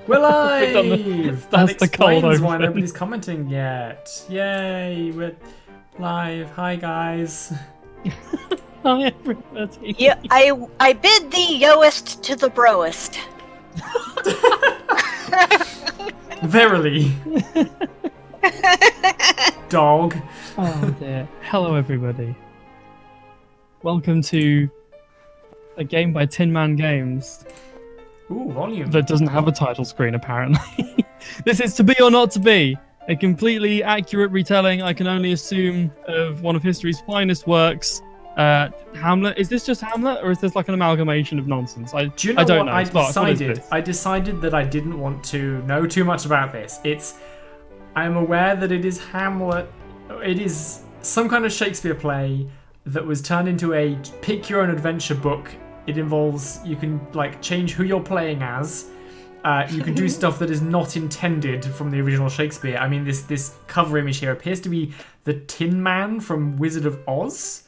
We're live! That's that the cold explains why open. nobody's commenting yet. Yay, we're live. Hi, guys. Hi, everybody. Yeah, I bid thee yoest to the broest. Verily. Dog. Oh dear. Hello, everybody. Welcome to a game by Tin Man Games Ooh, volume. that doesn't have a title screen, apparently. This is To Be or Not to Be, a completely accurate retelling, I can only assume, of one of history's finest works, Hamlet. Is this just Hamlet, or is this like an amalgamation of nonsense? Do you know I don't what know. I Sparks, what is decided? this? I decided that I didn't want to know too much about this. I'm aware that it is Hamlet. It is some kind of Shakespeare play that was turned into a pick your own adventure book. It involves, you can like change who you're playing as. You can do stuff that is not intended from the original Shakespeare. I mean, this cover image here appears to be the Tin Man from Wizard of Oz.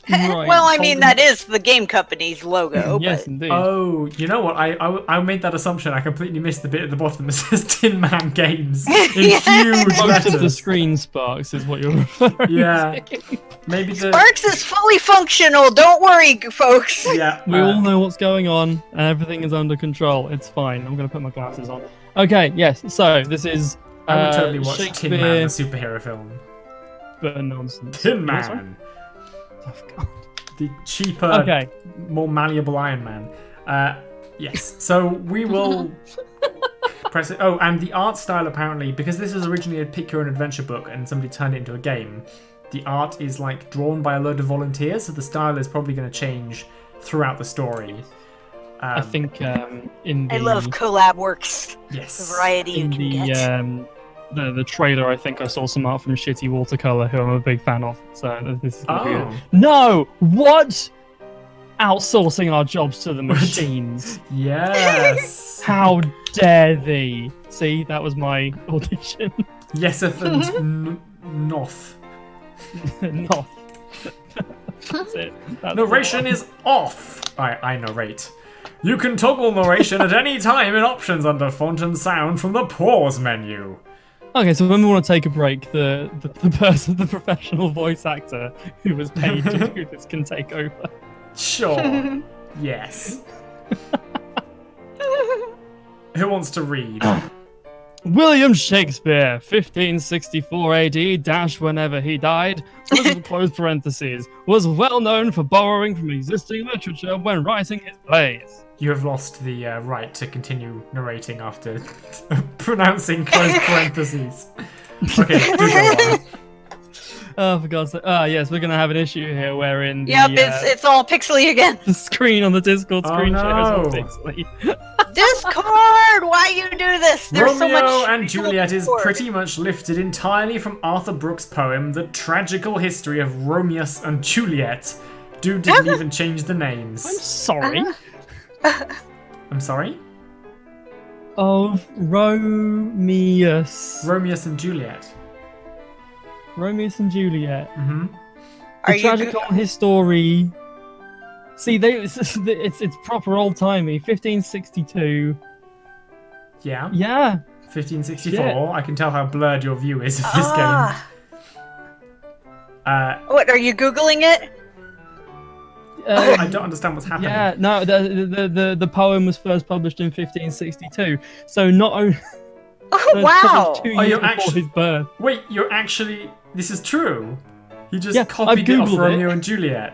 Right, Well, I mean, holding- that is the game company's logo. Yes, but... indeed. Oh, you know what? I made that assumption. I completely missed the bit at the bottom that says Tin Man Games in huge Most letters. of the screen, Sparks, is what you're referring Yeah. to. Maybe the Sparks is fully functional. Don't worry, folks. yeah. We all know what's going on, and everything is under control. It's fine. I'm going to put my glasses on. Okay, yes. So this is I would totally watch Shakespeare, Tin Man, the superhero film. but nonsense. Tin What, sorry? Man, Oh, God. the cheaper, Okay. more malleable Iron Man. Yes. So we will press it. Oh, and the art style apparently, because this was originally a pick your own adventure book, and somebody turned it into a game. The art is like drawn by a load of volunteers, so the style is probably going to change throughout the story. I think in the I love collab works. The Yes. variety you in can the get. the trailer, I think I saw some art from Shitty Watercolor, who I'm a big fan of. So this is gonna be Oh. good. No, what? Outsourcing our jobs to the machines. Yes. How dare thee? See, that was my audition. Yeseth and Noth. Not. That's it. That's Narration is off. I narrate. You can toggle narration at any time in options under font and sound from the pause menu. Okay, so when we want to take a break, the professional voice actor who was paid to do this can take over. Sure. Yes. Who wants to read? William Shakespeare, 1564 AD, dash whenever he died, was close parentheses, was well known for borrowing from existing literature when writing his plays. You have lost the right to continue narrating after pronouncing close parentheses. Okay, do go on. Oh, for God's sake. Yes, we're going to have an issue here wherein the, Yep, it's all pixely again. the screen on the Discord Oh, screen share is all no. pixely. Discord, why you do this? There's so Romeo much. and Juliet is Discord. pretty much lifted entirely from Arthur Brooks' poem, The Tragical History of Romeus and Juliet. Dude didn't even change the I'm names. sorry. I'm sorry? Of Romeus. Romeus and Juliet. Romeus and Juliet. Mm-hmm. Are The you tragical history. See, it's proper old timey. 1562. Yeah. Yeah. 1564. Shit. I can tell how blurred your view is of this Ah. game. What, are you Googling it? I don't understand what's happening. Yeah. No. The poem was first published in 1562. So not only Oh, wow. 2 Oh, years you're before actually- his birth. Wait, you're actually... This is true. He just Yeah, copied I've it off Googled Romeo it. and Juliet.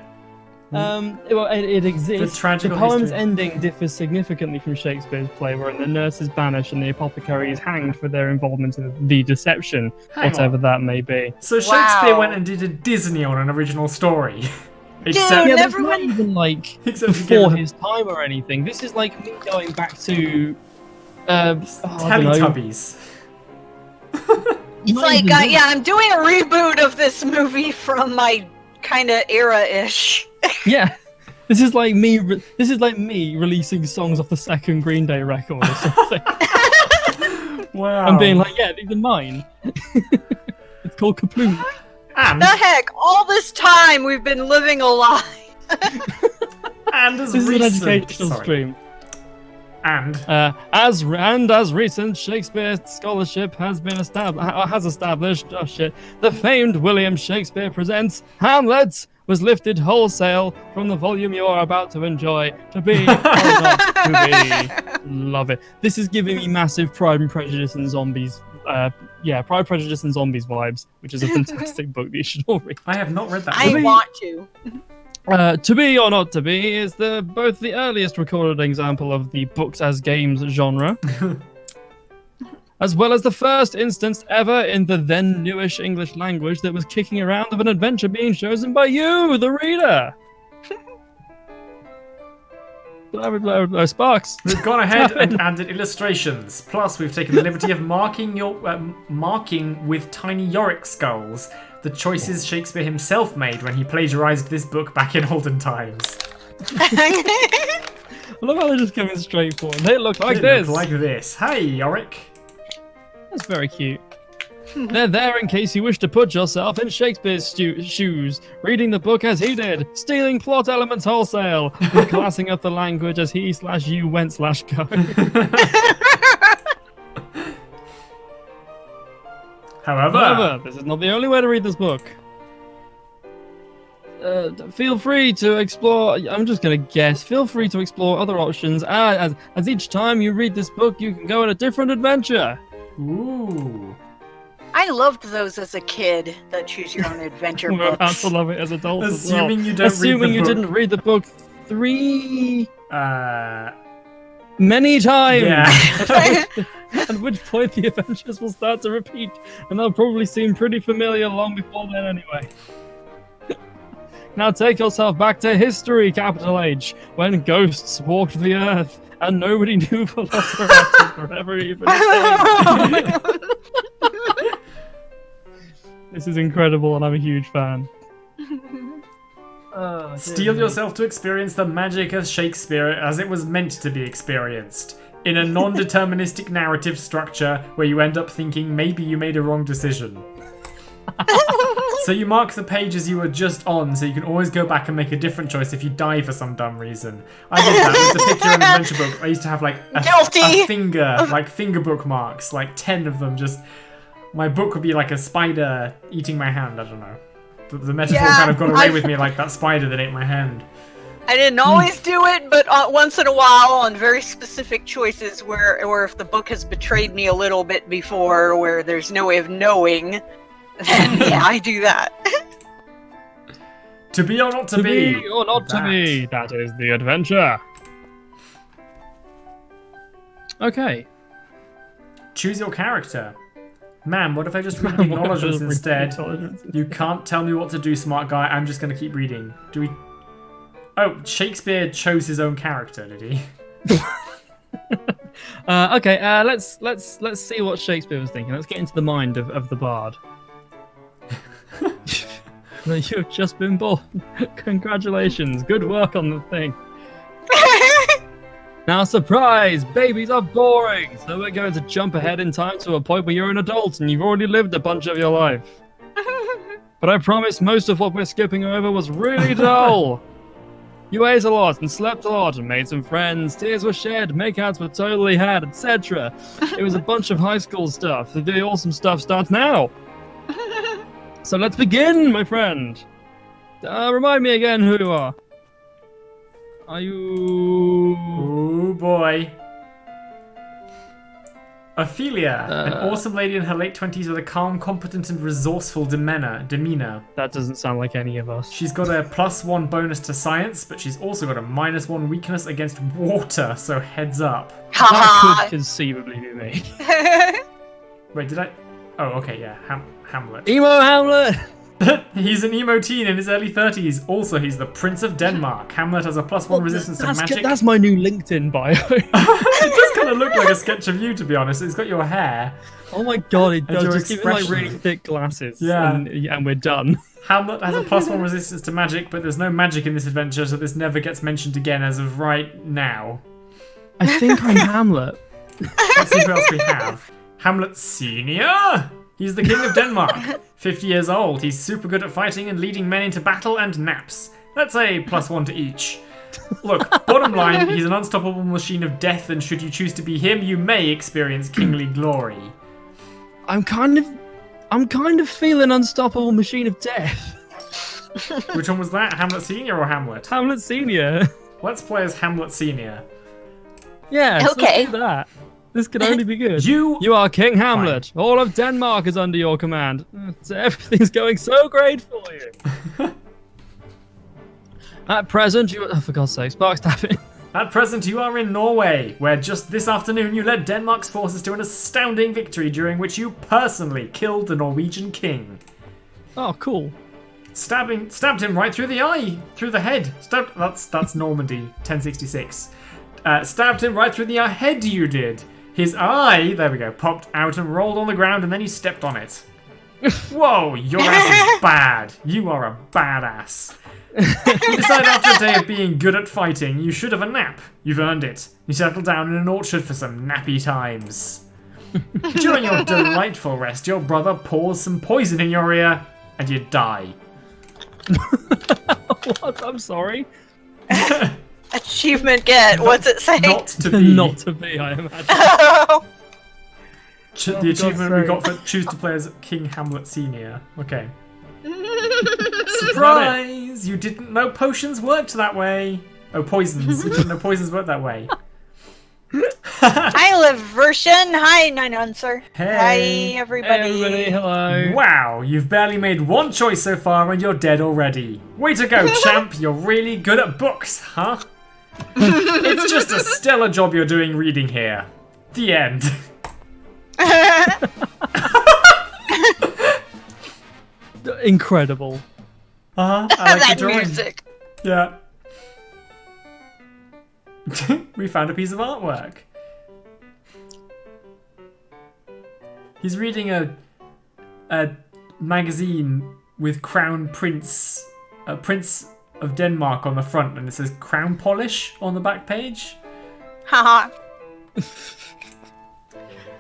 Well, it exists. The tragical poem's history. ending differs significantly from Shakespeare's play, wherein the nurse is banished and the apothecary is hanged for their involvement in the deception, Hang whatever on. that may be. So Shakespeare Wow. went and did a Disney on an original story. Dude, Yeah, Never that's not mind. even like Except he before gave it his time or anything. This is like me going back to I don't know. Teletubbies. It's Not like, even that. yeah, I'm doing a reboot of this movie from my kind of era-ish. Yeah. This is like me releasing songs off the second Green Day record or something. Wow. And being like, yeah, these are mine. It's called Kaplunk. And The heck, all this time we've been living a lie. And as This is an recent, educational sorry. stream. As recent Shakespeare scholarship has established, the famed William Shakespeare presents Hamlet was lifted wholesale from the volume you are about to enjoy. To be or not to be. Love it. This is giving me massive Pride and Prejudice and Zombies. Pride, Prejudice and Zombies vibes, which is a fantastic book that you should all read. I have not read that. I want to. To Be or Not to Be is both the earliest recorded example of the books as games genre, as well as the first instance ever in the then newish English language that was kicking around of an adventure being chosen by you, the reader. Sparks. We've gone ahead and added illustrations. Plus, we've taken the liberty of marking with tiny Yorick skulls the choices Shakespeare himself made when he plagiarized this book back in olden times. I love how they're just coming straight forward. They look like this. Look like this. Hey, Yorick. That's very cute. They're there in case you wish to put yourself in Shakespeare's shoes, reading the book as he did, stealing plot elements wholesale, and classing up the language as he/you went/go. However, this is not the only way to read this book. Feel free to explore. I'm just gonna guess. Feel free to explore other options. As each time you read this book, you can go on a different adventure. Ooh. I loved those as a kid, the choose your own adventure We're books. about to love it as adults. Assuming as well. you don't Assuming read the you book. didn't read the book many times. Yeah. At which point the adventures will start to repeat, and they'll probably seem pretty familiar long before then anyway. Now take yourself back to history, capital H, when ghosts walked the earth and nobody knew Velociraptors forever even. This is incredible, and I'm a huge fan. Steel yourself to experience the magic of Shakespeare as it was meant to be experienced, in a non-deterministic narrative structure where you end up thinking maybe you made a wrong decision. So you mark the pages you were just on, so you can always go back and make a different choice if you die for some dumb reason. I did that with the Pick Your Own Adventure book. I used to have like a finger bookmarks, like 10 of them. Just my book would be like a spider eating my hand. I don't know. The metaphor kind of got away with me, like that spider that ate my hand. I didn't always do it, but once in a while on very specific choices where if the book has betrayed me a little bit before, where there's no way of knowing, then yeah, I do that. To be or not to be. To be or not to be. That is the adventure. Okay. Choose your character. Ma'am, what if I just read the acknowledgements instead? You can't tell me what to do, smart guy. I'm just going to keep reading. Do we... Oh, Shakespeare chose his own character, did he? Okay, let's see what Shakespeare was thinking. Let's get into the mind of the bard. You've just been born. Congratulations. Good work on the thing. Now, surprise! Babies are boring, so we're going to jump ahead in time to a point where you're an adult and you've already lived a bunch of your life. But I promise most of what we're skipping over was really dull. You ate a lot and slept a lot and made some friends. Tears were shed, makeouts were totally had, etc. It was a bunch of high school stuff. The awesome stuff starts now. So let's begin, my friend. Remind me again who you are. Are you... Oh boy. Ophelia, an awesome lady in her late 20s with a calm, competent, and resourceful demeanor. That doesn't sound like any of us. She's got a +1 bonus to science, but she's also got a -1 weakness against water, so heads up. That could conceivably be me. Wait, did I... Oh, okay, yeah, Hamlet. Emo Hamlet! He's an emo teen in his early 30s. Also, he's the Prince of Denmark. Hamlet has a +1 resistance to magic. That's my new LinkedIn bio. It does kind of look like a sketch of you, to be honest. It's got your hair. Oh my god, it does. your Just give it like expression. really thick glasses. Yeah. And we're done. Hamlet has a +1 resistance to magic, but there's no magic in this adventure, so this never gets mentioned again as of right now. I think I'm Hamlet. Let's see who else we have. Hamlet Senior? He's the king of Denmark. 50 years old. He's super good at fighting and leading men into battle and naps. Let's say +1 to each. Look, bottom line, he's an unstoppable machine of death, and should you choose to be him, you may experience kingly glory. I'm kind of feeling unstoppable machine of death. Which one was that? Hamlet Senior or Hamlet? Hamlet Senior. Let's play as Hamlet Senior. Yeah, Okay. let's do that. This could only be good. You are King Hamlet. All of Denmark is under your command. Everything's going so great for you. At present, oh, for God's sake, Sparks tapping. At present, you are in Norway, where just this afternoon you led Denmark's forces to an astounding victory during which you personally killed the Norwegian king. Oh, cool. Stabbed him right through the eye, through the head. That's Normandy, 1066. Stabbed him right through the head, you did. His eye, there we go, popped out and rolled on the ground, and then you stepped on it. Whoa, your ass is bad. You are a badass. You decide after a day of being good at fighting, you should have a nap. You've earned it. You settle down in an orchard for some nappy times. During your delightful rest, your brother pours some poison in your ear, and you die. What? I'm sorry. Achievement get. What's it say? Not to be. Not to be, I imagine. Oh. The achievement we got for choose to play as King Hamlet Senior. Okay. Surprise! You didn't know potions worked that way. Oh, poisons. You didn't know poisons worked that way. Hi, Liv version. Hi, Nine Unser. Hey. Hi, everybody. Hey, everybody, hello. Wow, you've barely made one choice so far and you're dead already. Way to go, champ. You're really good at books, huh? It's just a stellar job you're doing reading here. The end. Incredible. I like That the drawing. music. Yeah. We found a piece of artwork. He's reading a magazine with Crown Prince, Prince of Denmark on the front, and it says Crown Polish on the back page. Haha.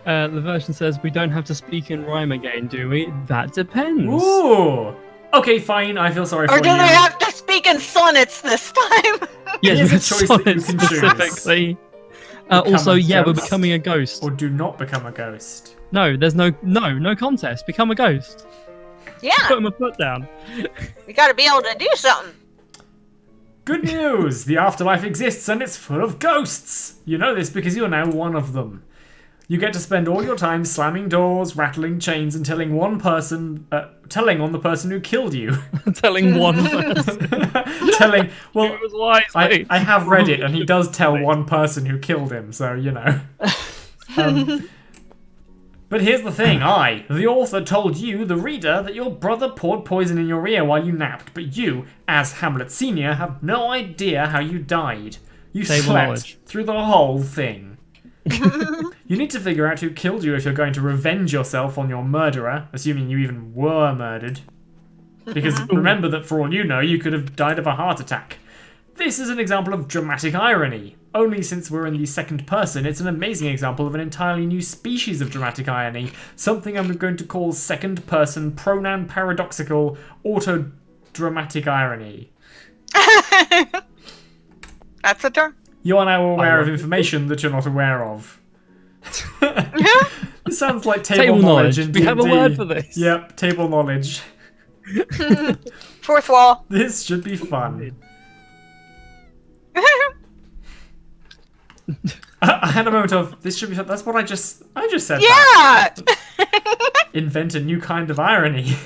The version says we don't have to speak in rhyme again, do we? That depends. Ooh. Okay, fine. I feel sorry for Or you. do they have to speak in sonnets this time? Yes, Here's a with choice that you sonnets can choose. specifically. Become Also, a yeah, we're ghost. becoming a ghost. Or do not become a ghost. No, there's no contest. Become a ghost. Yeah, Put him a foot down. we gotta be able to do something. Good news! The afterlife exists and it's full of ghosts! You know this because you're now one of them. You get to spend all your time slamming doors, rattling chains, and telling on the person who killed you. Telling one person. Well, It was wisely. I have read it, and he does tell one person who killed him, so, you know. But here's the thing, the author, told you, the reader, that your brother poured poison in your ear while you napped, but you, as Hamlet Senior, have no idea how you died. You Table slept knowledge. through the whole thing. You need to figure out who killed you if you're going to revenge yourself on your murderer, assuming you even were murdered. Because remember that for all you know, you could have died of a heart attack. This is an example of dramatic irony. Only since we're in the second person, it's an amazing example of an entirely new species of dramatic irony, something I'm going to call second person pronoun paradoxical auto-dramatic irony. That's a term. You are now aware of information that you're not aware of. This sounds like table knowledge. In We have a D&D. word for this. Yep, table knowledge. Fourth wall. This should be fun. I had a moment of this should be fun. That's what I just said. That. Yeah. Invent a new kind of irony.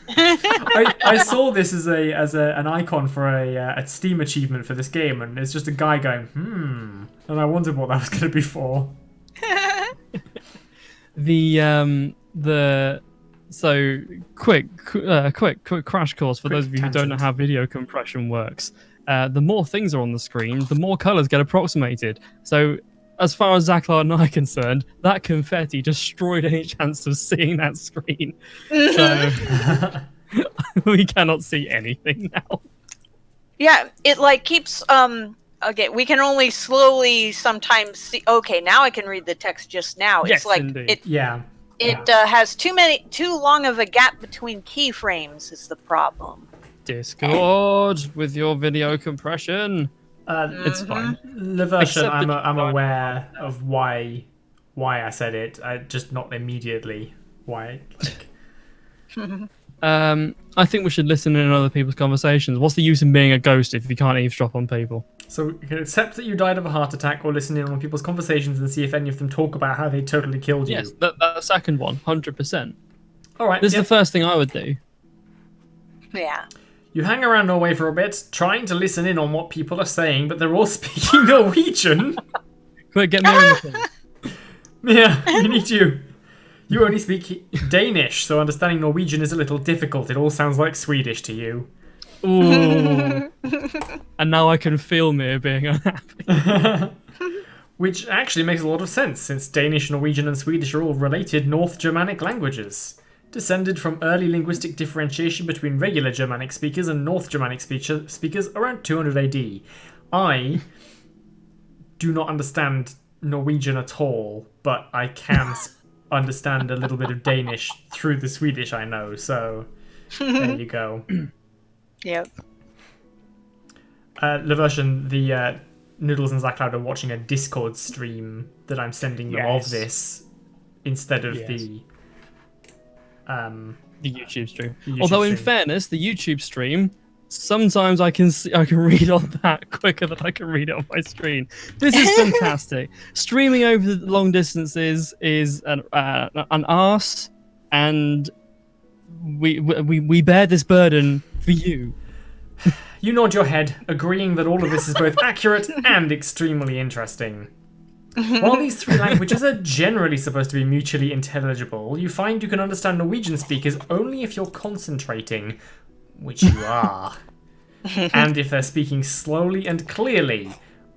I saw this as an icon for a Steam achievement for this game, and it's just a guy going and I wondered what that was going to be for. So quick crash course for those of you who don't know how video compression works. The more things are on the screen, the more colors get approximated. So as far as ZaCloud and I are concerned, that confetti destroyed any chance of seeing that screen. So we cannot see anything now. Yeah, it like keeps okay, we can only slowly sometimes see. Okay, now I can read the text just now. Yes, It's like indeed. it has too long of a gap between keyframes is the problem. Discord with your video compression. It's fine. The version, Except that I'm you don't aware of why I said it. Just not immediately why. I think we should listen in on other people's conversations. What's the use in being a ghost if you can't eavesdrop on people? So you can accept that you died of a heart attack, or listen in on people's conversations and see if any of them talk about how they totally killed you. Yes, that second one, 100%. All right. This is the first thing I would do. Yeah. You hang around Norway for a bit, trying to listen in on what people are saying, but they're all speaking Norwegian. Quick, get me on the phone. Yeah, we need you. You only speak Danish, so understanding Norwegian is a little difficult. It all sounds like Swedish to you. Ooh. And now I can feel me being unhappy. Which actually makes a lot of sense, since Danish, Norwegian, and Swedish are all related North Germanic languages, descended from early linguistic differentiation between regular Germanic speakers and North Germanic speakers around 200 AD. I do not understand Norwegian at all, but I can understand a little bit of Danish through the Swedish I know, so there you go. Yep. The version, the Noodles and ZaCloud are watching a Discord stream that I'm sending them of this instead of the YouTube stream. stream. Although in fairness, the YouTube stream, sometimes I can read on that quicker than I can read it on my screen. This is fantastic. Streaming over the long distances is an arse, and we bear this burden for you. You nod your head, agreeing that all of this is both accurate and extremely interesting. While these three languages are generally supposed to be mutually intelligible, you find you can understand Norwegian speakers only if you're concentrating, which you are. And if they're speaking slowly and clearly,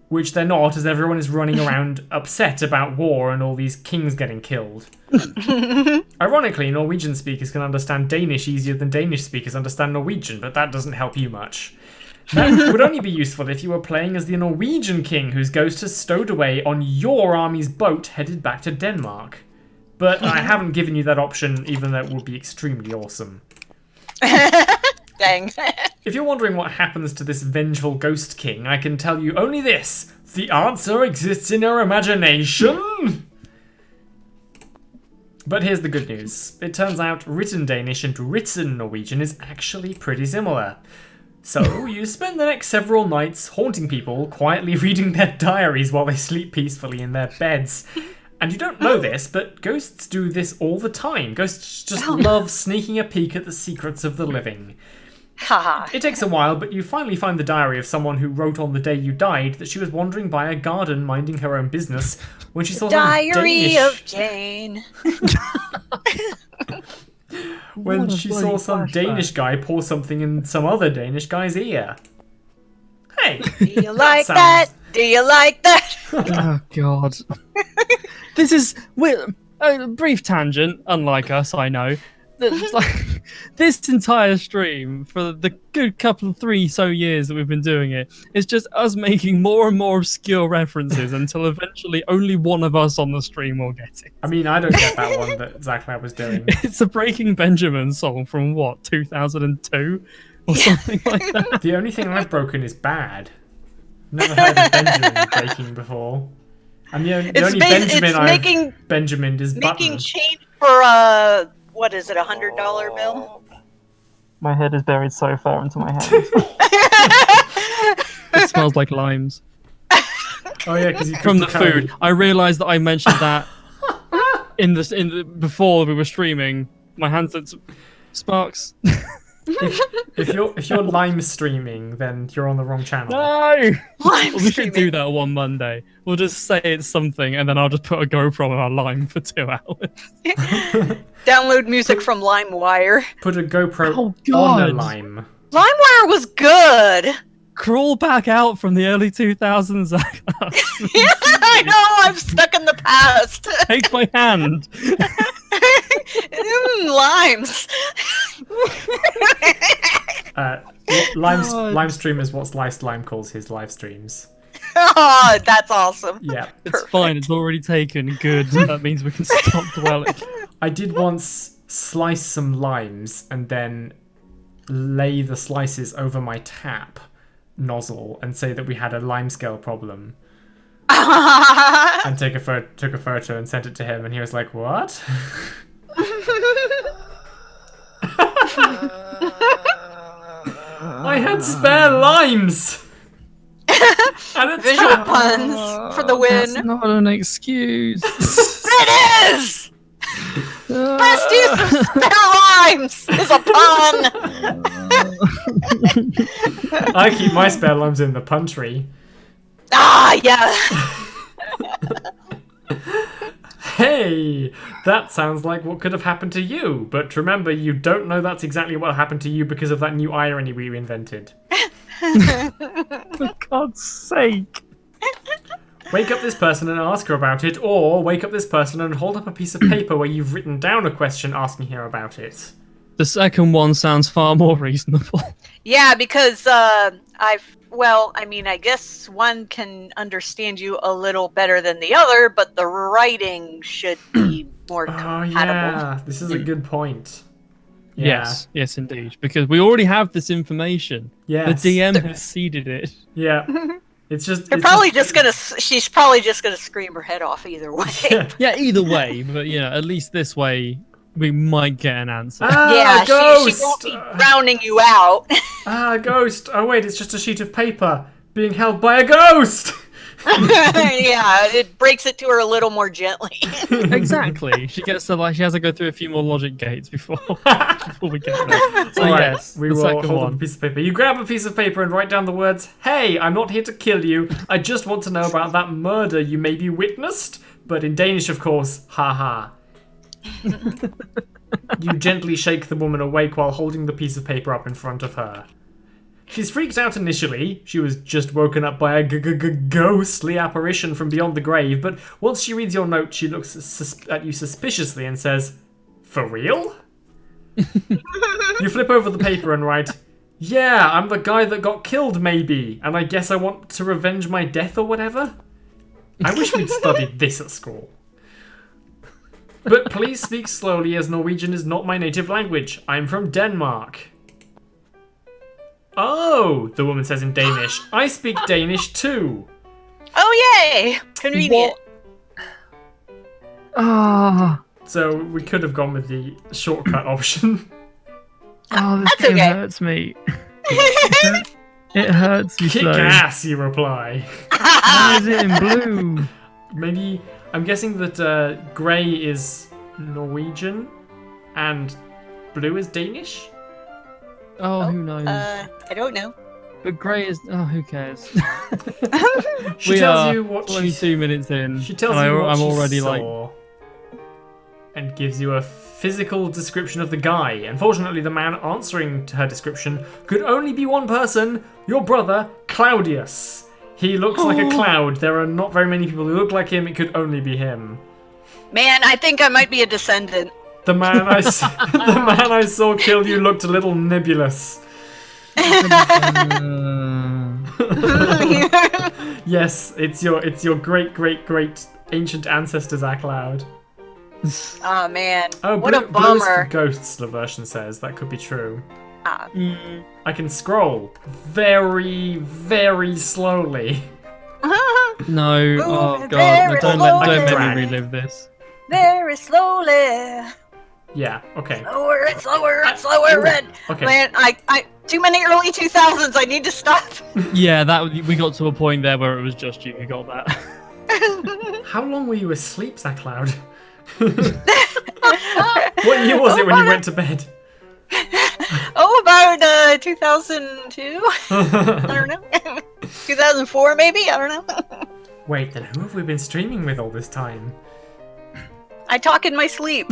which they're not, as everyone is running around upset about war and all these kings getting killed. Ironically, Norwegian speakers can understand Danish easier than Danish speakers understand Norwegian, but that doesn't help you much. That would only be useful if you were playing as the Norwegian king whose ghost has stowed away on your army's boat headed back to Denmark. But I haven't given you that option, even though it would be extremely awesome. Dang. If you're wondering what happens to this vengeful ghost king, I can tell you only this. The answer exists in your imagination! But here's the good news. It turns out written Danish and written Norwegian is actually pretty similar. So, you spend the next several nights haunting people, quietly reading their diaries while they sleep peacefully in their beds. And you don't know this, but ghosts do this all the time. Ghosts just love sneaking a peek at the secrets of the living. Haha. It takes a while, but you finally find the diary of someone who wrote on the day you died that she was wandering by a garden minding her own business when she saw Diary of Jane. when she saw some Danish guy pour something in some other Danish guy's ear. Hey, Do you like that? Do you like that? Oh god. This is a brief tangent, unlike us, I know. It's like, this entire stream for the good couple of 3 years that we've been doing it is just us making more and more obscure references until eventually only one of us on the stream will get it. I mean, I don't get that one that ZaCloud was doing. It's a Breaking Benjamin song from what, 2002 or something like that. The only thing I've broken is bad. Never heard of Benjamin breaking before. And the only Benjamin I've Benjamined is Button. Making change for what is it, $100 bill? My head is buried so far into my hands. It smells like limes. Oh yeah, because From the food. I realised that I mentioned that before we were streaming. My hands said Sparks. If you're lime streaming, then you're on the wrong channel. No! Lime We should streaming. do that one Monday. We'll just say it's something, and then I'll just put a GoPro on our lime for 2 hours. Download music from LimeWire. Put a GoPro Oh, on God. a lime. LimeWire was good. Crawl back out from the early 2000s. I know, I'm stuck in the past. Take my hand. Limes. Lime stream is what Sliced Lime calls his live streams. Oh, that's awesome. Yeah. It's fine. It's already taken. Good. That means we can stop dwelling. I did once slice some limes and then lay the slices over my tap nozzle and say that we had a limescale problem. And took a photo and sent it to him, and he was like, "What?" I had spare limes. And it's Visual puns for the win. That's not an excuse. It is. Best use of spare limes is a pun. I keep my spare limes in the pantry. Ah, yeah. Hey, that sounds like what could have happened to you. But remember, you don't know that's exactly what happened to you because of that new irony we invented. For God's sake. Wake up this person and ask her about it, or wake up this person and hold up a piece of paper where you've written down a question asking her about it. The second one sounds far more reasonable. Yeah, because I guess one can understand you a little better than the other, but the writing should be more compatible. Yeah, this is a good point. Yeah. Yes, indeed. Because we already have this information. Yes. The DM has seeded it. Yeah. It's just. She's probably just gonna scream her head off either way. Yeah, either way, but at least this way we might get an answer. Yeah, ghost! she won't be drowning you out. Ghost. Oh wait, it's just a sheet of paper being held by a ghost. Yeah, it breaks it to her a little more gently. Exactly. She has to go through a few more logic gates before we get there. So Right, yes, we the will second hold one. up a piece of paper. You grab a piece of paper and write down the words, "Hey, I'm not here to kill you. I just want to know about that murder you maybe witnessed." But in Danish, of course, ha. You gently shake the woman awake while holding the piece of paper up in front of her. She's freaked out initially. She was just woken up by a ghostly apparition from beyond the grave, but once she reads your note, she looks at you suspiciously and says, "For real?" You flip over the paper and write, "Yeah, I'm the guy that got killed, maybe, and I guess I want to revenge my death or whatever." I wish we'd studied this at school. "But please speak slowly, as Norwegian is not my native language. I'm from Denmark." "Oh," the woman says in Danish. "I speak Danish too." Oh, yay! Convenient. So we could have gone with the shortcut option. This That's okay. hurts me. It hurts me Kick so. ass, you reply. Why is it in blue? Maybe, I'm guessing that grey is Norwegian and blue is Danish? Oh, who knows? I don't know. But grey is. Oh, who cares? She tells you what 22 minutes in. She tells and you what I'm she already saw and gives you a physical description of the guy. Unfortunately, the man answering to her description could only be one person, your brother, Claudius. He looks like a cloud. There are not very many people who look like him. It could only be him. Man, I think I might be a descendant. The man I saw kill you looked a little nebulous. Yes, it's your great ancient ancestor ZaCloud. Oh man, Oh, what a blue is for bummer. ghosts, the version says. That could be true. Mm. I can scroll very, very slowly. No. Oh Moving god. very Don't slowly. make Drag. me relive this. Very slowly. Yeah, okay. Slower and slower and slower. And Okay. man, I too many early 2000s. I need to stop. Yeah, we got to a point there where it was just you who got that. How long were you asleep, ZaCloud? What year was it when you went to bed? About 2002. I don't know. 2004 maybe. I don't know. Wait, then who have we been streaming with all this time? I talk in my sleep.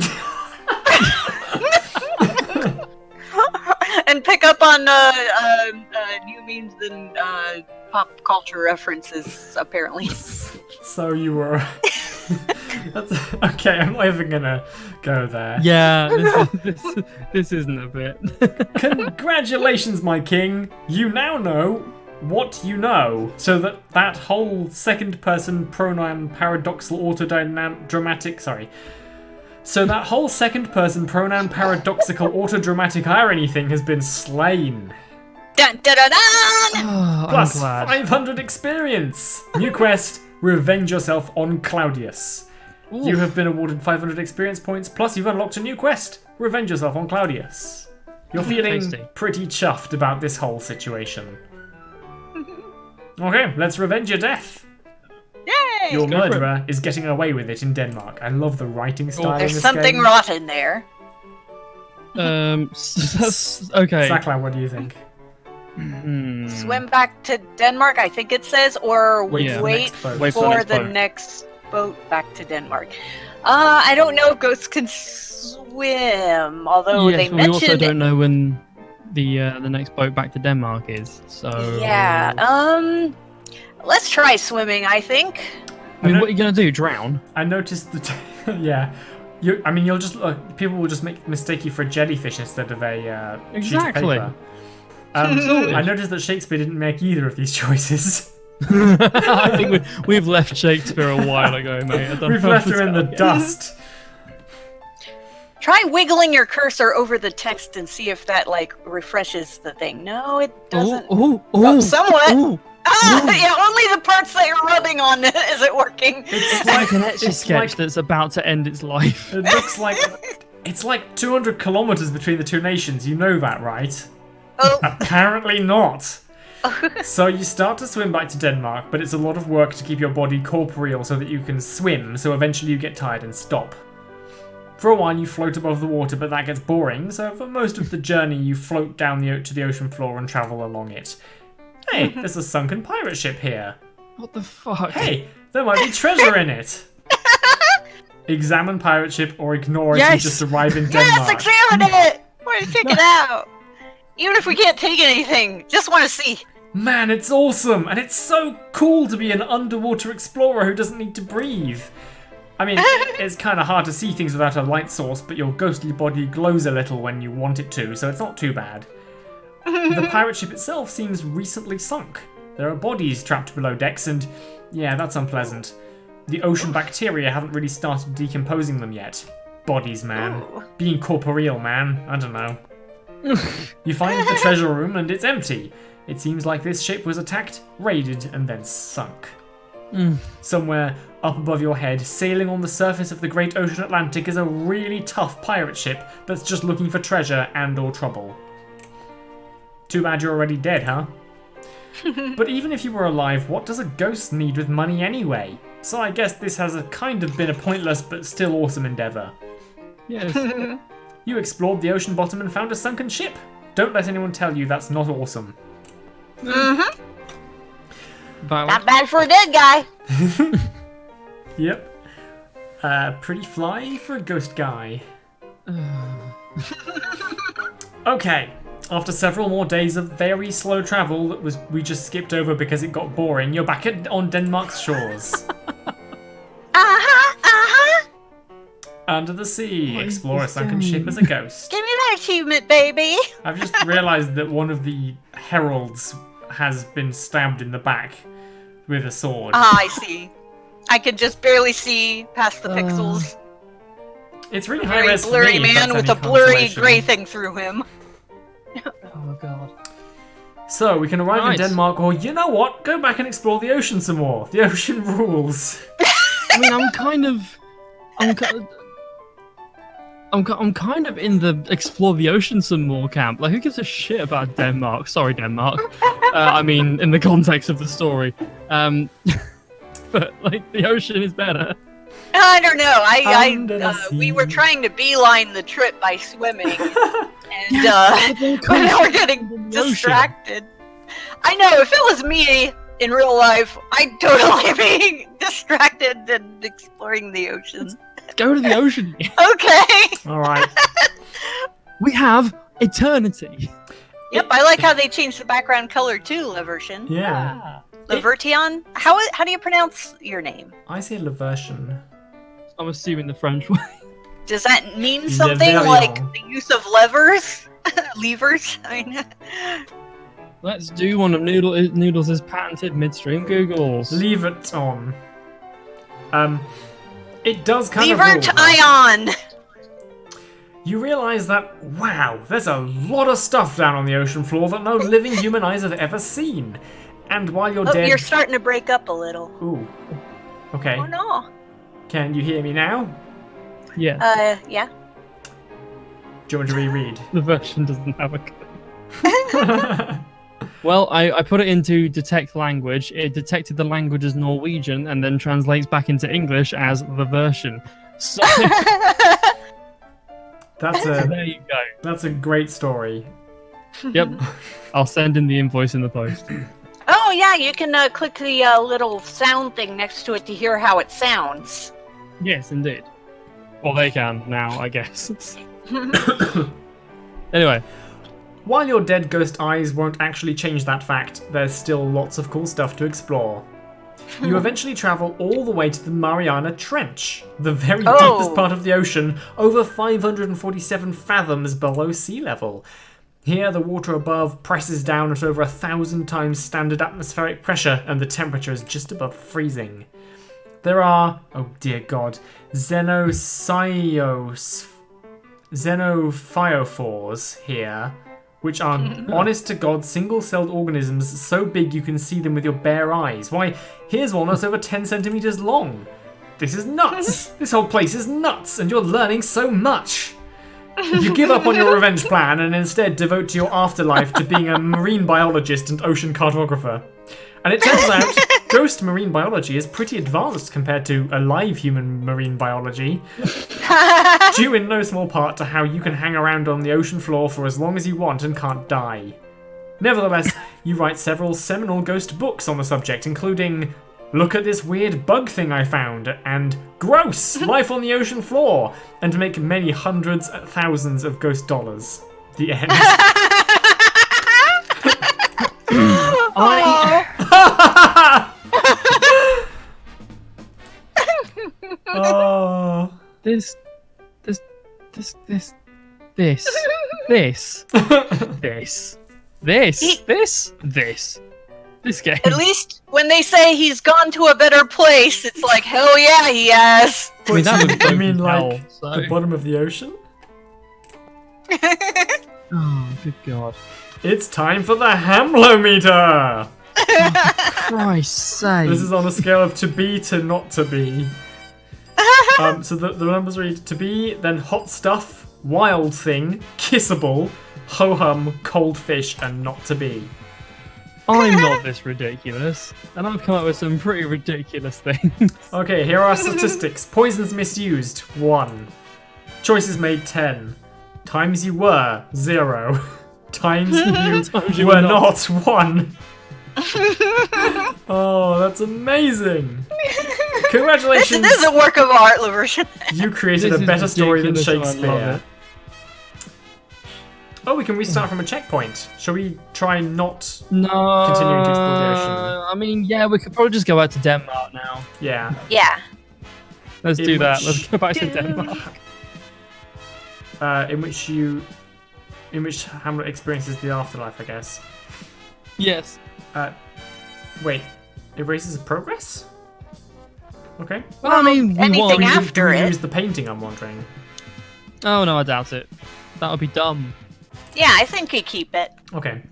And pick up on new memes and pop culture references, apparently. So you were... That's... Okay, I'm not even gonna go there. Yeah, this isn't a bit. Congratulations, my king! You now know what you know. So that whole second-person pronoun paradoxical autodramatic... Sorry. So that whole second-person pronoun paradoxical autodramatic irony thing has been slain. Dun, dun, dun, dun. Oh, Plus I'm glad. 500 experience. New quest, revenge yourself on Claudius. You have been awarded 500 experience points, plus you've unlocked a new quest, revenge yourself on Claudius. You're feeling Tasty. pretty chuffed about this whole situation. Okay, let's revenge your death. Yay! Your Go for it. murderer is getting away with it in Denmark. I love the writing style in There's this something game. rotten there. Okay. ZaCloud, what do you think? Swim back to Denmark, I think it says, or Wait for the wait next boat. Wait for the for next the boat. next boat back to Denmark. I don't know if ghosts can swim, although Yes, they but we also mentioned. don't know when the next boat back to Denmark is. So Yeah. Let's try swimming. I think. I mean, what are you gonna do? Drown? I noticed that, yeah. You'll just people will just mistake you for a jellyfish instead of a Exactly. sheet of paper. I noticed that Shakespeare didn't make either of these choices. I think we've left Shakespeare a while ago, mate. I don't We've know left what her to in the tell you. dust. Try wiggling your cursor over the text and see if that like refreshes the thing. No, it doesn't. Oh, somewhat. ooh. Yeah, only the parts that you're rubbing on isn't working. It's Like an etch a it's sketch like- that's about to end its life. It looks like it's like 200 kilometers between the two nations. You know that, right? Oh, Apparently not. So you start to swim back to Denmark, but it's a lot of work to keep your body corporeal so that you can swim, so eventually you get tired and stop. For a while you float above the water, but that gets boring, so for most of the journey you float down to the ocean floor and travel along it. Hey, there's a sunken pirate ship here. What the fuck? Hey, there might be treasure in it. Examine pirate ship or ignore it and Yes! just arrive in yes, Denmark. examine it. We're gonna check it out. Even if we can't take anything, just want to see. Man, it's awesome, and it's so cool to be an underwater explorer who doesn't need to breathe. I mean, it's kind of hard to see things without a light source, but your ghostly body glows a little when you want it to, so it's not too bad. The pirate ship itself seems recently sunk. There are bodies trapped below decks, and yeah, that's unpleasant. The ocean bacteria haven't really started decomposing them yet. Bodies, man. Ooh. Being corporeal, man. I don't know. You find the treasure room, and it's empty. It seems like this ship was attacked, raided, and then sunk. Somewhere up above your head, sailing on the surface of the great ocean Atlantic, is a really tough pirate ship that's just looking for treasure and or trouble. Too bad you're already dead, huh? But even if you were alive, what does a ghost need with money anyway? So I guess this has kind of been a pointless but still awesome endeavour. Yes. You explored the ocean bottom and found a sunken ship. Don't let anyone tell you that's not awesome. Mm-hmm. Valid. Not bad for a dead guy. Yep. Pretty fly for a ghost guy. Okay. After several more days of very slow travel that we just skipped over because it got boring, you're back on Denmark's shores. Under the sea, What is explore a this sunken game? ship as a ghost. Give me that achievement, baby. I've just realised that one of the heralds has been stabbed in the back with a sword. Ah, I see. I can just barely see past the pixels. It's really high Very res for blurry me, if man that's with a any blurry consolation. grey thing through him. Oh god. So we can arrive Right. in Denmark, or you know what? Go back and explore the ocean some more. The ocean rules. I mean, I'm kind of in the explore the ocean some more camp. Like, who gives a shit about Denmark? Sorry, Denmark. I mean, in the context of the story. But like, the ocean is better. I don't know. Under the We were sea. trying to beeline the trip by swimming, and but now we're getting distracted. I know. If it was me in real life, I'd totally be distracted and exploring the ocean. Go to the ocean. Okay. All right. We have eternity. Yep. I like how they changed the background color too, Leversion. Yeah. Levertion. How do you pronounce your name? I say Leversion. I'm assuming the French way. Does that mean something Leversion. like the use of levers? Levers? I mean, Let's do one of Noodles' patented midstream Googles. Leave it on. It does kind of lever rule, to though. ion. You realize that, wow, there's a lot of stuff down on the ocean floor that no living human eyes have ever seen. And while you're dead... You're starting to break up a little. Ooh. Okay. Oh, no. Can you hear me now? Yeah. Yeah. Do you want to reread? The version doesn't have a code. Well, I put it into detect language. It detected the language as Norwegian and then translates back into English as the version. So there you go. That's a great story. Yep. I'll send in the invoice in the post. Oh, yeah, you can click the little sound thing next to it to hear how it sounds. Yes, indeed. Well, they can now, I guess. Anyway. While your dead ghost eyes won't actually change that fact, there's still lots of cool stuff to explore. You eventually travel all the way to the Mariana Trench, the very deepest part of the ocean, over 547 fathoms below sea level. Here, the water above presses down at over 1,000 times standard atmospheric pressure, and the temperature is just above freezing. There are, oh dear god, xenophyophores here, which are honest-to-God single-celled organisms so big you can see them with your bare eyes. Why, here's one that's over 10 centimeters long. This is nuts! This whole place is nuts, and you're learning so much! You give up on your revenge plan and instead devote to your afterlife to being a marine biologist and ocean cartographer. And it turns out, ghost marine biology is pretty advanced compared to alive human marine biology. Due in no small part to how you can hang around on the ocean floor for as long as you want and can't die. Nevertheless, you write several seminal ghost books on the subject, including Look at this weird bug thing I found, and Gross! Life on the ocean floor! And make many hundreds, thousands of ghost dollars. The end. Oh. This game. At least when they say he's gone to a better place, it's like, hell yeah, he has. I mean, that would I mean, like, hell, so. the bottom of the ocean? Oh, good god. It's time for the Hamlometer! Christ's sake. This is on a scale of to be to not to be. So the numbers read to be, then hot stuff, wild thing, kissable, ho-hum, cold fish, and not to be. I'm not this ridiculous, and I've come up with some pretty ridiculous things. Okay, here are statistics. Poisons misused, 1. Choices made, 10. Times you were, 0. Times you were not, 1. Oh, that's amazing! Congratulations! This is a work of art, Laversion. You created a better story than Shakespeare. Oh, we can restart from a checkpoint. Shall we try not continuing to explore the ocean? I mean, yeah, we could probably just go back to Denmark now. Yeah. Yeah. Let's do that. Let's go back to Denmark. In which Hamlet experiences the afterlife, I guess. Yes. Wait. Erases of progress? Okay. Well, I mean, anything after we it. use the painting, I'm wondering. Oh, no, I doubt it. That would be dumb. Yeah, I think you keep it. Okay.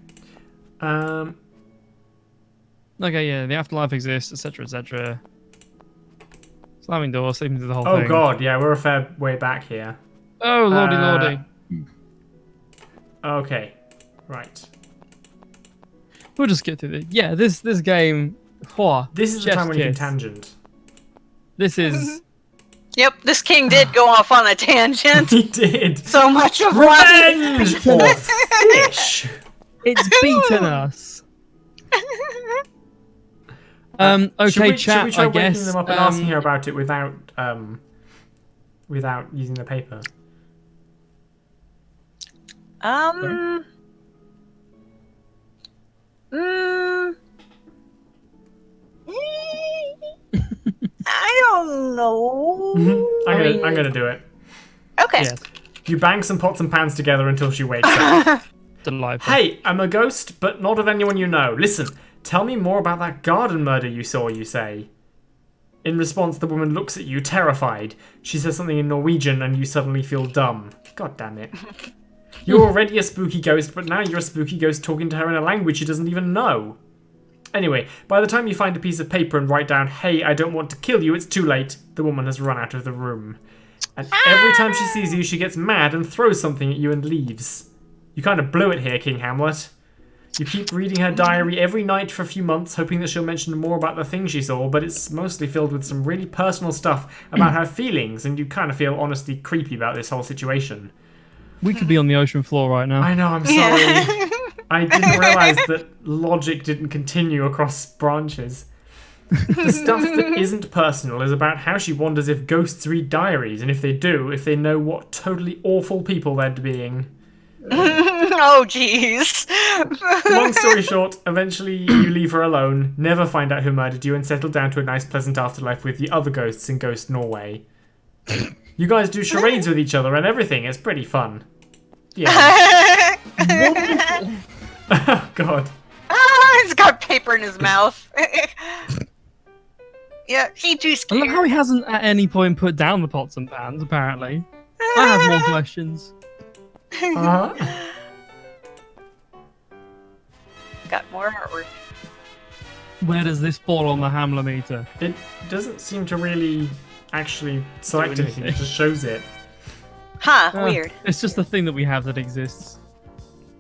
Okay, yeah, the afterlife exists, etc., etc. Slamming doors, sleeping through the whole thing. Oh god, yeah, we're a fair way back here. Oh, lordy, lordy. Okay. Right. We'll just get through this. Yeah, this game. This is the time when you can tangent. This is. Yep, this king did go off on a tangent. He did. So much of Revenge or fish. It's beaten us. Okay, chat. Should we try I guess waking them up and asking her about it without using the paper? I don't know. I'm gonna do it. Okay. Yes. You bang some pots and pans together until she wakes up. Delightful. Hey, I'm a ghost, but not of anyone you know. Listen, tell me more about that garden murder you saw, you say. In response, the woman looks at you, terrified. She says something in Norwegian, and you suddenly feel dumb. God damn it. You're already a spooky ghost, but now you're a spooky ghost talking to her in a language she doesn't even know. Anyway, by the time you find a piece of paper and write down, "Hey, I don't want to kill you," it's too late. The woman has run out of the room. And every time she sees you, she gets mad and throws something at you and leaves. You kind of blew it here, King Hamlet. You keep reading her diary every night for a few months, hoping that she'll mention more about the things she saw, but it's mostly filled with some really personal stuff about her feelings, and you kind of feel honestly creepy about this whole situation. We could be on the ocean floor right now. I know, I'm sorry. I didn't realise that logic didn't continue across branches. The stuff that isn't personal is about how she wonders if ghosts read diaries, and if they do, if they know what totally awful people they're being. Oh, jeez. Long story short, eventually you leave her alone, never find out who murdered you, and settle down to a nice pleasant afterlife with the other ghosts in Ghost Norway. You guys do charades with each other and everything, it's pretty fun. Yeah. Wonderful. Oh, God. He's got paper in his mouth. Yeah, he too I scared. love how he hasn't at any point put down the pots and pans, apparently. I have more questions. Uh-huh. Got more artwork. Where does this fall on the Hamler meter? It doesn't seem to really actually select anything, it just shows it. Huh, weird. It's just the thing that we have that exists.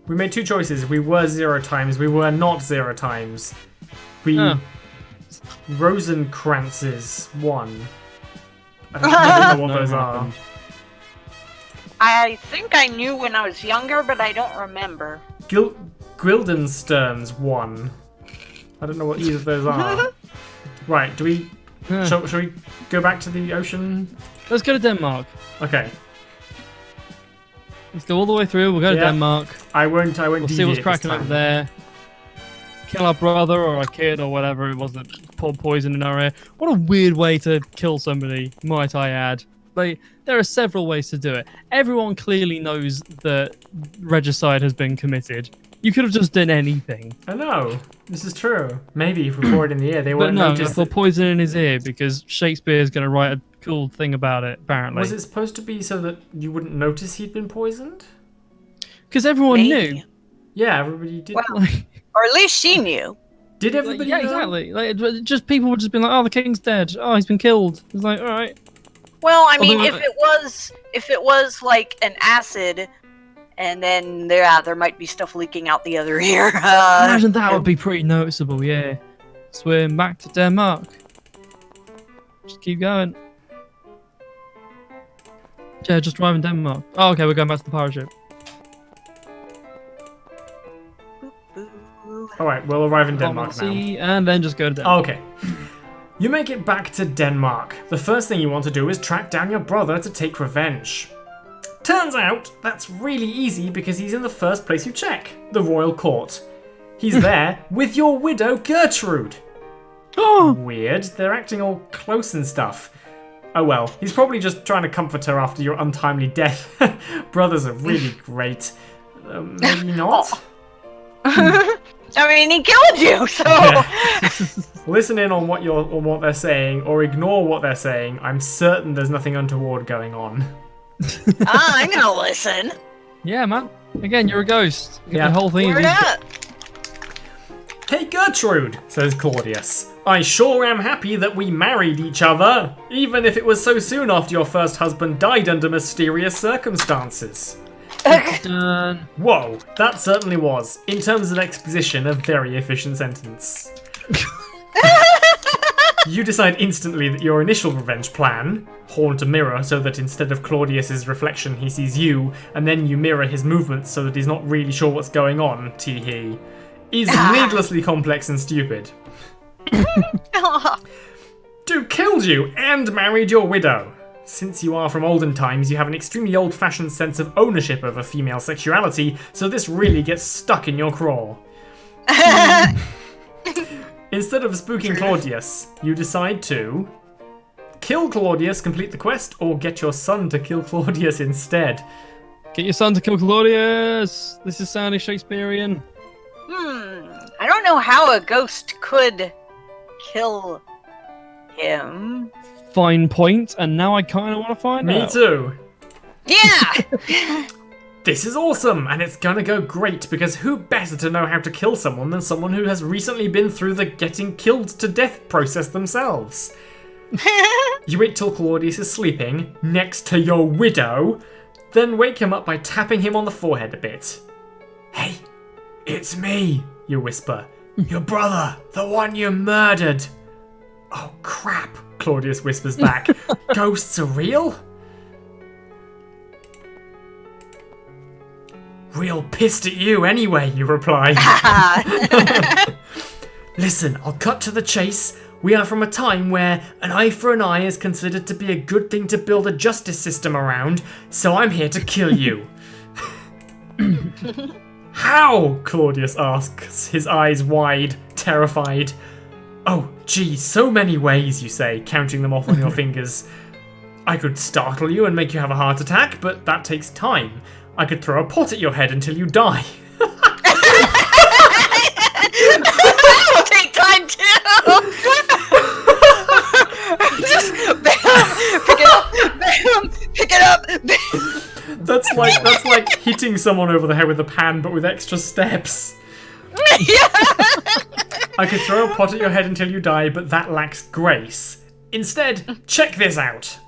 We made two choices. We were 0 times, we were not 0 times. We... Rosenkrantzes won. I don't know what those are. I think I knew when I was younger, but I don't remember. Guildensterns won. I don't know what either of those are. Right, do we... Shall we go back to the ocean? Let's go to Denmark. Okay. Let's go all the way through. We'll go to Denmark. I won't We'll see what's cracking up there. Kill our brother or our kid or whatever it was that poured poison in our ear. What a weird way to kill somebody, might I add. Like, there are several ways to do it. Everyone clearly knows that regicide has been committed. You could have just done anything. I know. This is true. Maybe if we pour it in the ear, they But won't no, notice. for poison in his ear because Shakespeare is going to write a cool thing about it, apparently. Was it supposed to be so that you wouldn't notice he'd been poisoned? Because everyone Maybe. knew. Yeah, everybody did. Well, Like, or at least she knew. Did everybody yeah, know? exactly. Like, just people would just be like, "Oh, the king's dead. Oh, he's been killed." It's like, all right. Well, I mean, Although, if it was like an acid, and then there might be stuff leaking out the other ear. Imagine that would be pretty noticeable. Yeah. Swim back to Denmark. Just keep going. Yeah, just driving Denmark. Oh, okay, we're going back to the pirate ship. Alright, we'll arrive in Denmark now. See, and then just go to Denmark. Okay. You make it back to Denmark. The first thing you want to do is track down your brother to take revenge. Turns out, that's really easy because he's in the first place you check, the royal court. He's there with your widow Gertrude. Oh, Weird, they're acting all close and stuff. Oh well, he's probably just trying to comfort her after your untimely death. Brothers are really great. Maybe not? I mean, he killed you, so. Yeah. Listen in on what they're saying, or ignore what they're saying. I'm certain there's nothing untoward going on. I'm gonna listen. yeah, man. Again, you're a ghost. Yeah. The whole thing Word is up. Hey Gertrude, says Claudius. I sure am happy that we married each other, even if it was so soon after your first husband died under mysterious circumstances. done. Whoa, that certainly was, in terms of exposition, a very efficient sentence. You decide instantly that your initial revenge plan, haunt a mirror so that instead of Claudius's reflection he sees you, and then you mirror his movements so that he's not really sure what's going on, tee-hee, is needlessly complex and stupid. Dude killed you and married your widow. Since you are from olden times, you have an extremely old-fashioned sense of ownership over female sexuality, so this really gets stuck in your craw. Instead of spooking Claudius, you decide to kill Claudius, complete the quest, or get your son to kill Claudius instead. Get your son to kill Claudius. This is sounding Shakespearean. I don't know how a ghost could kill him. Fine point, and now I kind of want to find out. Me too. Yeah! This is awesome, and it's gonna go great, because who better to know how to kill someone than someone who has recently been through the getting killed to death process themselves? You wait till Claudius is sleeping, next to your widow, then wake him up by tapping him on the forehead a bit. Hey, it's me, you whisper. Your brother, the one you murdered. Oh crap, Claudius whispers back. Ghosts are real? Real pissed at you anyway, you reply. Listen, I'll cut to the chase. We are from a time where an eye for an eye is considered to be a good thing to build a justice system around, so I'm here to kill you. How? Claudius asks, his eyes wide, terrified. Oh, gee, so many ways, you say, counting them off on your fingers. I could startle you and make you have a heart attack, but that takes time. I could throw a pot at your head until you die. That'll take time too. Just bam, pick it up, bam, pick it up. Bam. That's like hitting someone over the head with a pan, but with extra steps. Yeah. I could throw a pot at your head until you die, but that lacks grace. Instead, check this out.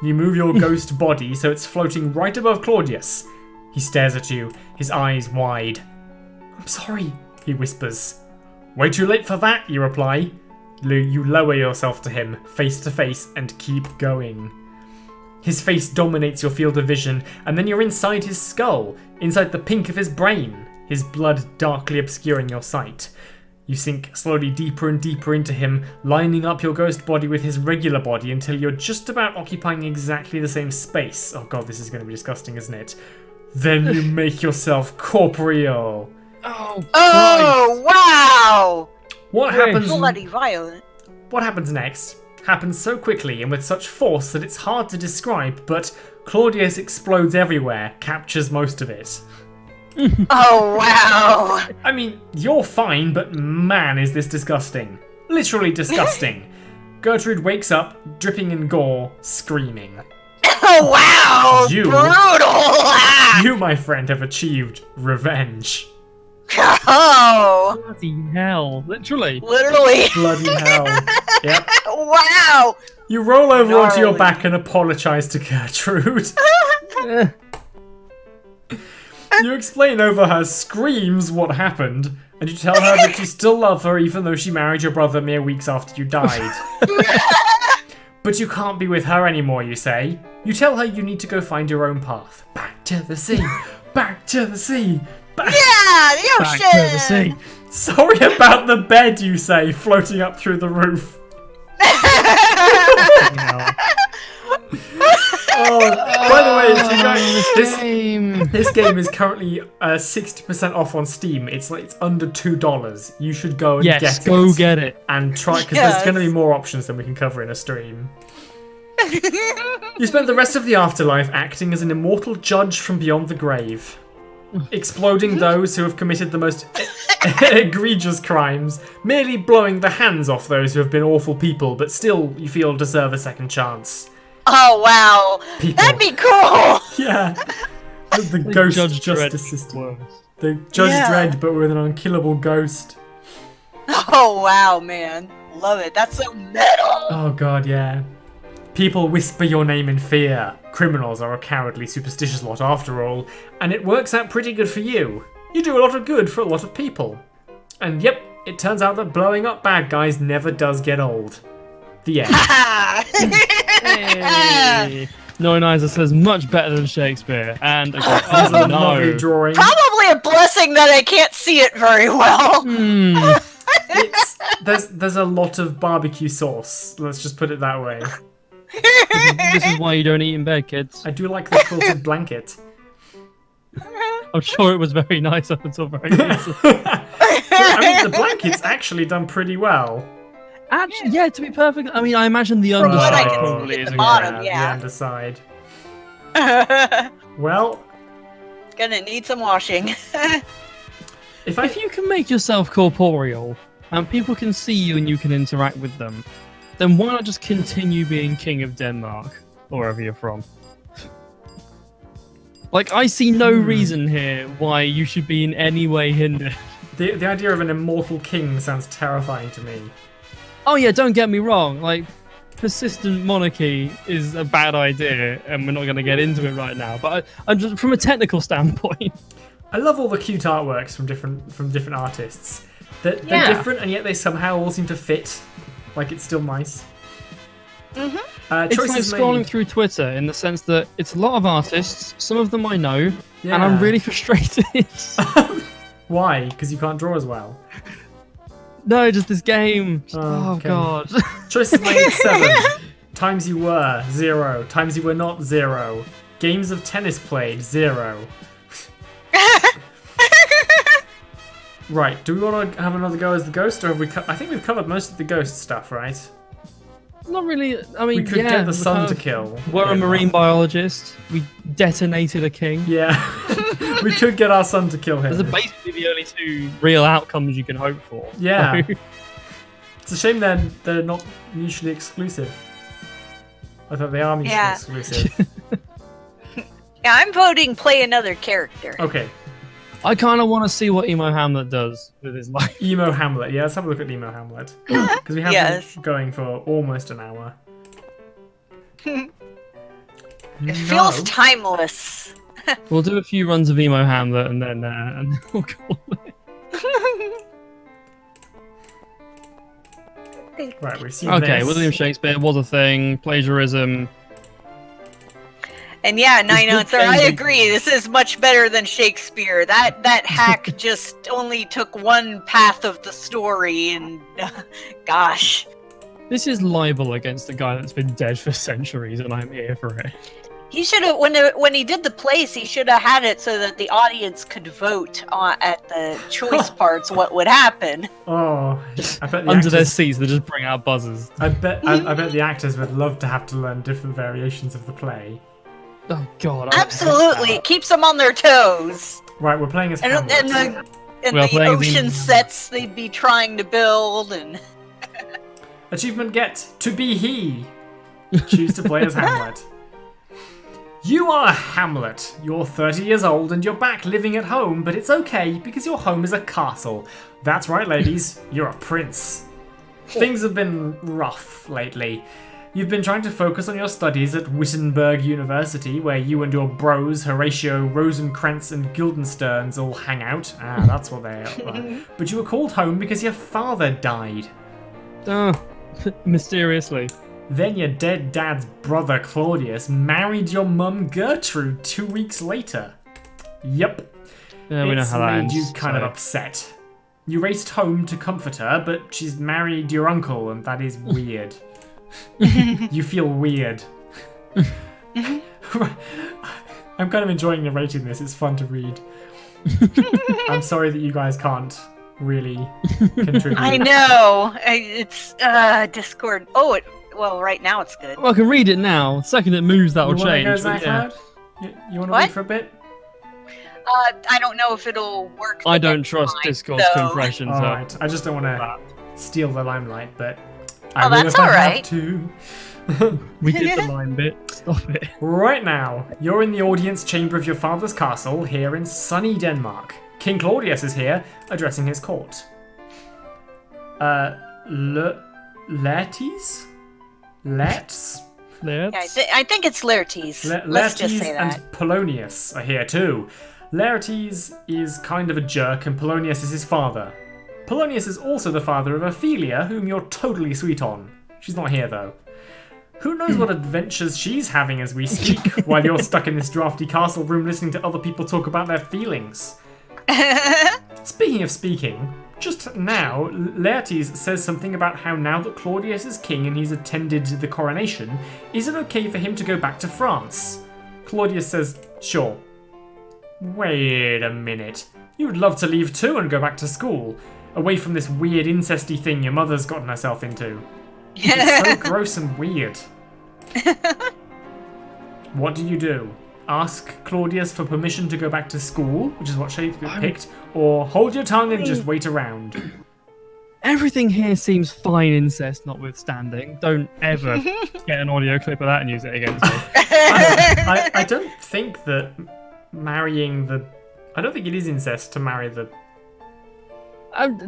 You move your ghost body so it's floating right above Claudius. He stares at you, his eyes wide. I'm sorry, he whispers. Way too late for that, you reply. You lower yourself to him, face to face, and keep going. His face dominates your field of vision, and then you're inside his skull, inside the pink of his brain, his blood darkly obscuring your sight. You sink slowly deeper and deeper into him, lining up your ghost body with his regular body until you're just about occupying exactly the same space. Oh god, this is going to be disgusting, isn't it? Then you make yourself corporeal. Oh, wow! What happens? Bloody violent. What happens next happens so quickly and with such force that it's hard to describe, but Claudius explodes everywhere, captures most of it. Oh, wow! I mean, you're fine, but man, is this disgusting. Literally disgusting. Gertrude wakes up, dripping in gore, screaming. Oh, wow! Brutal! You, my friend, have achieved revenge. Oh! Bloody hell, literally. Literally. Bloody hell. Yep. Wow! You roll over onto your Gnarly. back and apologise to Gertrude. You explain over her screams what happened, and you tell her that you still love her even though she married your brother mere weeks after you died. But you can't be with her anymore, you say. You tell her you need to go find your own path. Back to the sea. Back to the sea. Yeah, the Back ocean! to the sea. Sorry about the bed, you say, floating up through the roof. Oh, by the way, do you know, this game is currently 60% off on Steam. It's under $2. You should go and get it. Go get it. And try, because there's going to be more options than we can cover in a stream. You spend the rest of the afterlife acting as an immortal judge from beyond the grave, exploding those who have committed the most egregious crimes, merely blowing the hands off those who have been awful people but still you feel deserve a second chance. Oh, wow. People. That'd be cool! Yeah. The ghost Judge Dredd justice system. The Judge Dredd, but with an unkillable ghost. Oh, wow, man. Love it. That's so metal! Oh god, yeah. People whisper your name in fear. Criminals are a cowardly, superstitious lot after all, and it works out pretty good for you. You do a lot of good for a lot of people. And yep, it turns out that blowing up bad guys never does get old. The end. Hey. Noinizer says much better than Shakespeare, and That's a lovely drawing. Probably a blessing that I can't see it very well. There's a lot of barbecue sauce. Let's just put it that way. This is why you don't eat in bed, kids. I do like the quilted blanket. I'm sure it was very nice up until very recently. I mean, the blanket's actually done pretty well. Actually, yeah, to be perfect, I mean, I imagine the From what I underside can see probably at the isn't bottom, good. yeah. The underside. Well, Gonna need some washing. If you can make yourself corporeal, and people can see you and you can interact with them, then why not just continue being king of Denmark, or wherever you're from? Like, I see no reason here why you should be in any way hindered. The idea of an immortal king sounds terrifying to me. Oh yeah, don't get me wrong. Like, persistent monarchy is a bad idea, and we're not going to get into it right now. But I'm just from a technical standpoint. I love all the cute artworks from different artists. They're different, and yet they somehow all seem to fit. Like, it's still nice. Mm-hmm. It's like Choices scrolling made. through Twitter in the sense that it's a lot of artists. Some of them I know, Yeah. and I'm really frustrated. Why? Because you can't draw as well. No, just this game. Oh, Oh okay. god. Choices made 7. Times you were 0. Times you were not 0. Games of tennis played 0. Right. Do we want to have another go as the ghost, or have we? I think we've covered most of the ghost stuff, right? Not really. I mean, We could yeah, get the we sun kind to of kill. We're a marine biologist. We detonated a king. Yeah. We could get our son to kill him. Those are basically the only two real outcomes you can hope for. Yeah. So- It's a shame they're not mutually exclusive. I thought they are mutually Yeah. exclusive. Yeah, I'm voting play another character. Okay. I kind of want to see what Emo Hamlet does with his life. Emo Hamlet. Yeah, let's have a look at Emo Hamlet. Because we have Yes. been going for almost an hour. It No. feels timeless. We'll do a few runs of Emo Hamlet and then we'll call it. Right, we've seen Okay, this. William Shakespeare was a thing. Plagiarism. And yeah, Nine good Ouncer, I changing. agree. This is much better than Shakespeare. That hack just only took one path of the story, and gosh, This is libel against a guy that's been dead for centuries, and I'm here for it. he should have when he did the plays, he should have had it so that the audience could vote at the choice parts what would happen. Oh, I bet the Under their actors, seats, they just bring out buzzers. I bet the actors would love to have to learn different variations of the play. Oh god. Absolutely, it keeps them on their toes. Right, we're playing as And Hamlet. We are the playing ocean the- sets they'd be trying to build, and Achievement get to be he. Choose to play as Hamlet. You are Hamlet. You're 30 years old and you're back living at home, but it's okay because your home is a castle. That's right, ladies. You're a prince. Things have been rough lately. You've been trying to focus on your studies at Wittenberg University, where you and your bros, Horatio, Rosencrantz, and Guildensterns all hang out. Ah, that's what they are. But you were called home because your father died. Oh, mysteriously. Then your dead dad's brother Claudius married your mum Gertrude 2 weeks later. Yep. Yeah, we know It's how that made ends. you kind of so- upset. You raced home to comfort her, but she's married your uncle, and that is weird. You feel weird. I'm kind of enjoying narrating this. It's fun to read. I'm sorry that you guys can't really contribute. I know it's Discord. Oh, well, right now it's good. Well, I can read it now. The second it moves, that will You wanna change. go, but yeah. ZaCloud? You want to What? wait for a bit? I don't know if it'll work. I the don't next trust time, Discord's so- compression. So. Alright, I just don't want to steal the limelight, but I Oh, will that's if I have alright. to. We did the line bit. Stop it. Right now, you're in the audience chamber of your father's castle here in sunny Denmark. King Claudius is here, addressing his court. Laertes? Let's? Yeah, I think it's Laertes. Let's just Laertes say that. and Polonius are here too. Laertes is kind of a jerk and Polonius is his father. Polonius is also the father of Ophelia, whom you're totally sweet on. She's not here though. Who knows what adventures she's having as we speak, while you're stuck in this drafty castle room listening to other people talk about their feelings. Speaking of speaking, just now, Laertes says something about how now that Claudius is king and he's attended the coronation, is it okay for him to go back to France? Claudius says, sure. Wait a minute. You would love to leave too and go back to school, away from this weird incesty thing your mother's gotten herself into. It's so gross and weird. What do? Ask Claudius for permission to go back to school, which is what Shakespeare picked, or hold your tongue and just wait around. Everything here seems fine, incest notwithstanding. Don't ever get an audio clip of that and use it against me. I don't think that marrying the... I don't think it is incest to marry the...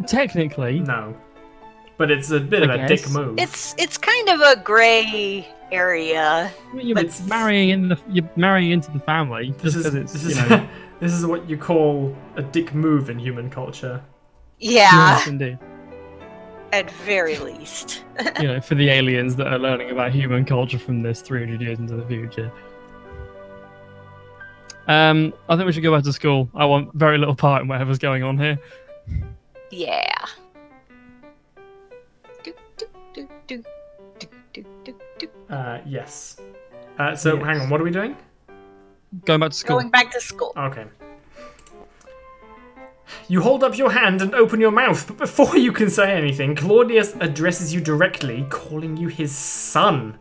Technically. No. But it's a bit of a dick move. It's kind of a gray area. You're marrying into the family. This Just is, because it's, this, you is know... this is what you call a dick move in human culture. Yeah, Yes, indeed. at very least. You know, for the aliens that are learning about human culture from this 300 years into the future. I think we should go back to school. I want very little part in whatever's going on here. Yeah. Do, do, do, do, do, do, do, do. Yes. So, Yes. hang on, what are we doing? Going back to school. Going back to school. Okay. You hold up your hand and open your mouth, but before you can say anything, Claudius addresses you directly, calling you his son.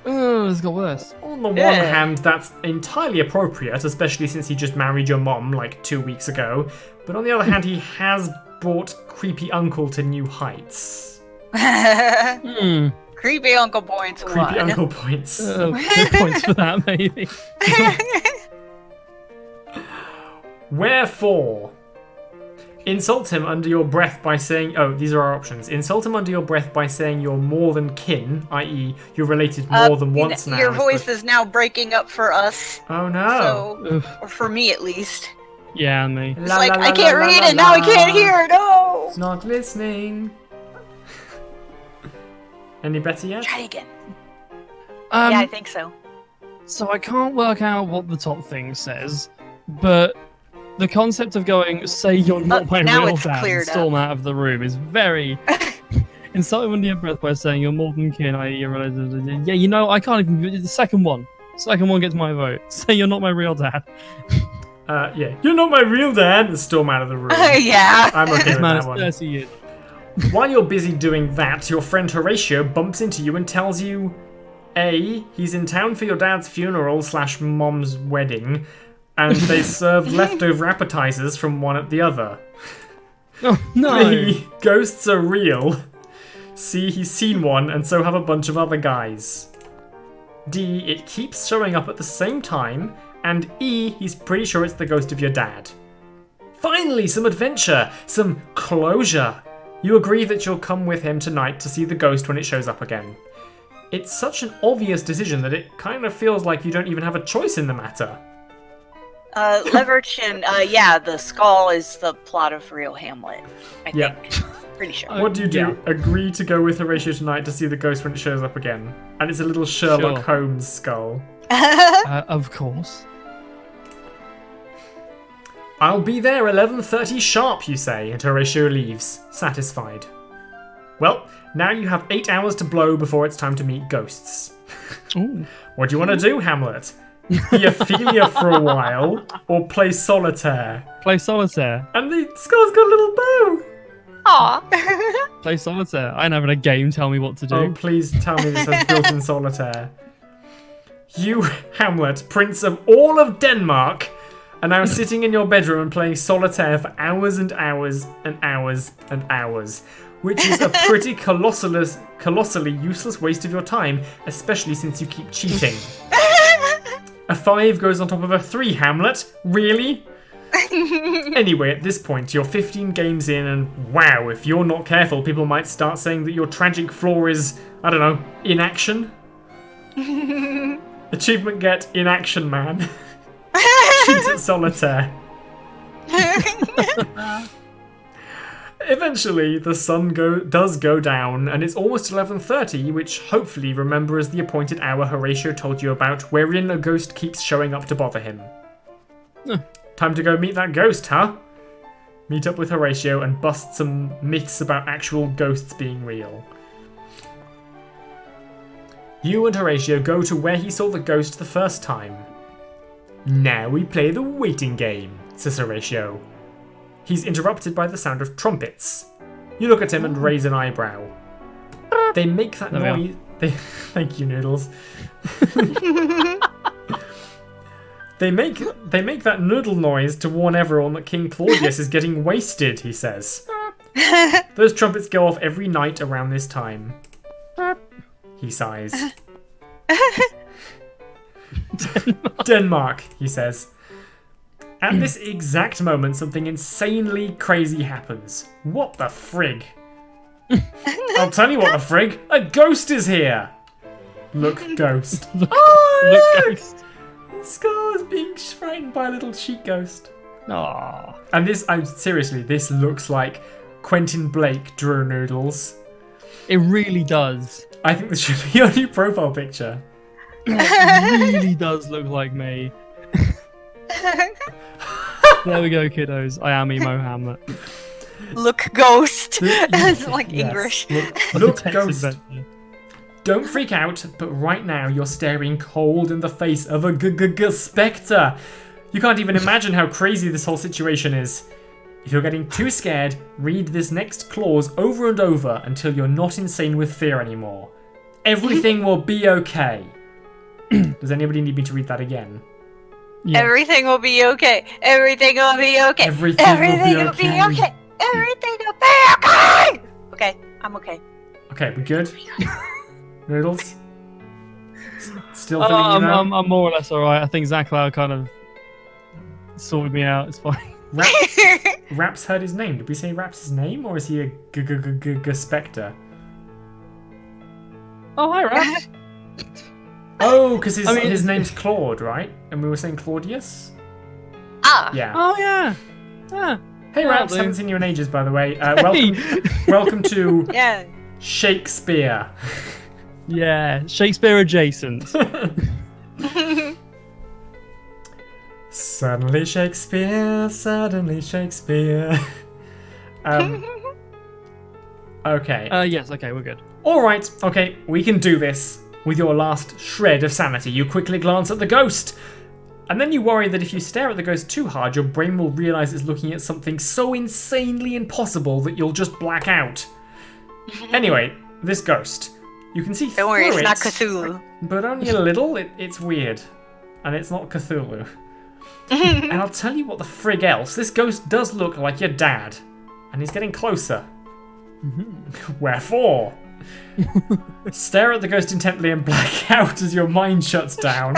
Oh, it's got worse. On the one Yeah. hand, that's entirely appropriate, especially since he just married your mom like 2 weeks ago. But on the other hand, he has brought creepy uncle to new heights. Creepy Uncle points Creepy one. uncle points. Good points for that, maybe. Wherefore, insult him under your breath by saying... Oh, these are our options. Insult him under your breath by saying you're more than kin, i.e. you're related more than once now. Your voice is now breaking up for us. Oh no. So, or for me at least. Yeah, and me. It's like, I can't read it, now I can't hear it, no! It's not listening. Any better yet? Try again. Um, Yeah, I think so. So I can't work out what the top thing says, but the concept of going, say you're not my now real it's dad, and cleared storm out of the room is very... Insult him under your breath by saying you're more than kin, i.e. you're related. Yeah, you know, I can't even... The second one. Second one gets my vote. Say you're not my real dad. Yeah. You're not my real dad, and storm out of the room. Yeah. I'm okay with Man, that it's one. 30 years. While you're busy doing that, your friend Horatio bumps into you and tells you A, he's in town for your dad's funeral / mom's wedding, and they serve leftover appetizers from one at the other. Oh, no. B, ghosts are real. C, he's seen one, and so have a bunch of other guys. D, it keeps showing up at the same time, and E, he's pretty sure it's the ghost of your dad. Finally, some adventure, some closure. You agree that you'll come with him tonight to see the ghost when it shows up again. It's such an obvious decision that it kind of feels like you don't even have a choice in the matter. Leverchin, yeah, the skull is the plot of Real Hamlet, I Yeah. think. Pretty sure. What do you do? Yeah. Agree to go with Horatio tonight to see the ghost when it shows up again. And it's a little Sherlock Sure. Holmes skull. Of course. I'll be there 11:30 sharp, you say, and Horatio leaves, satisfied. Well, now you have 8 hours to blow before it's time to meet ghosts. Ooh. What do you want to do, Hamlet? Be Ophelia for a while, or play solitaire? Play solitaire. And the skull's got a little bow! Aw. Play solitaire. I ain't having a game. Tell me what to do. Oh, please tell me this has built-in solitaire. You, Hamlet, Prince of all of Denmark, are now sitting in your bedroom and playing solitaire for hours and hours and hours and hours, which is a pretty colossally useless waste of your time, especially since you keep cheating. A 5 goes on top of a 3, Hamlet? Really? Anyway, at this point, you're 15 games in, and wow, if you're not careful, people might start saying that your tragic flaw is, I don't know, inaction? Achievement get inaction man. Cheat at solitaire. Eventually, the sun does go down, and it's almost 11:30, which hopefully remember as the appointed hour Horatio told you about, wherein a ghost keeps showing up to bother him. Time to go meet that ghost, huh? Meet up with Horatio and bust some myths about actual ghosts being real. You and Horatio go to where he saw the ghost the first time. Now we play the waiting game, says Horatio. He's interrupted by the sound of trumpets. You look at him and raise an eyebrow. They make that noise. Thank you, Noodles. They make that noodle noise to warn everyone that King Claudius is getting wasted, he says. Those trumpets go off every night around this time. He sighs. Denmark, he says. At this exact moment, something insanely crazy happens. What the frig? I'll tell you what the frig. A ghost is here. Look, ghost. Look, ghost. Scar is being frightened by a little sheep ghost. Aww. And seriously, this looks like Quentin Blake drew Noodles. It really does. I think this should be your new profile picture. It really does look like me. There we go, kiddos. I am emo Hamlet. Look, ghost. It's like English. Look, Text ghost. adventure. Don't freak out, but right now you're staring cold in the face of a spectre. You can't even imagine how crazy this whole situation is. If you're getting too scared, read this next clause over and over until you're not insane with fear anymore. Everything will be okay. Does anybody need me to read that again? Yeah. Everything will be okay. Everything will be okay. Everything will be okay. Everything will be okay. Okay, I'm okay. Okay, we good? Noodles? Still feeling you now? I'm more or less alright. I think ZaCloud kind of sorted me out. It's fine. Raps heard his name. Did we say Raps' name, or is he a spectre? Oh, hi, Raps. Oh, because his name's Claude, right? And we were saying Claudius? Ah. Yeah. Oh, yeah. Yeah. Hey, Well, Raps, dude. haven't seen you in ages, by the way. Hey. Welcome to Yeah. Shakespeare. Yeah, Shakespeare adjacent. Suddenly Shakespeare, suddenly Shakespeare. Okay. Yes, okay, we're good. Alright, okay, we can do this. With your last shred of sanity, you quickly glance at the ghost. And then you worry that if you stare at the ghost too hard, your brain will realise it's looking at something so insanely impossible that you'll just black out. Anyway, this ghost. You can see Don't worry, through it's it, not Cthulhu. but only a little. It's weird. And it's not Cthulhu. And I'll tell you what the frig else. This ghost does look like your dad. And he's getting closer. Wherefore? Stare at the ghost intently and black out as your mind shuts down.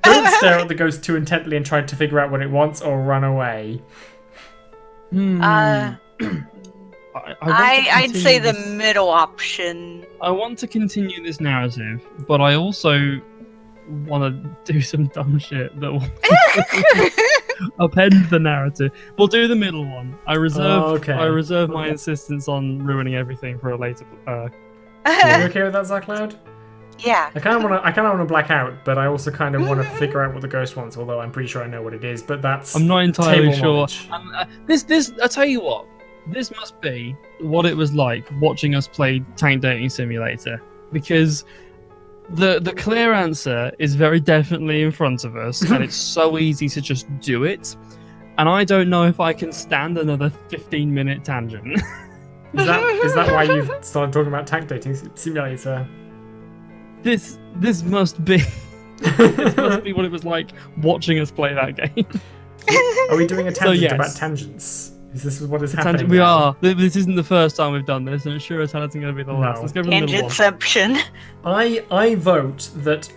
Don't stare at the ghost too intently and try to figure out what it wants or run away. I'd say the middle option. I want to continue this narrative, but I also want to do some dumb shit that will upend the narrative. We'll do the middle one. I reserve my insistence on ruining everything for a later. Are you okay with that, ZaCloud? Yeah. I kind of want to black out, but I also kind of want to figure out what the ghost wants. Although I'm pretty sure I know what it is. But that's I'm not entirely table sure. knowledge. This I tell you what. This must be what it was like watching us play Tank Dating Simulator, because the clear answer is very definitely in front of us, and it's so easy to just do it. And I don't know if I can stand another 15-minute tangent. Is that why you've started talking about Tank Dating Simulator? This must be this must be what it was like watching us play that game. Are we doing a tangent yes. about tangents? Is this what is happening? We now? are. This isn't the first time we've done this, and it sure as hell isn't going to be the last. No. Let's go for the middle one. Tangentception. I vote that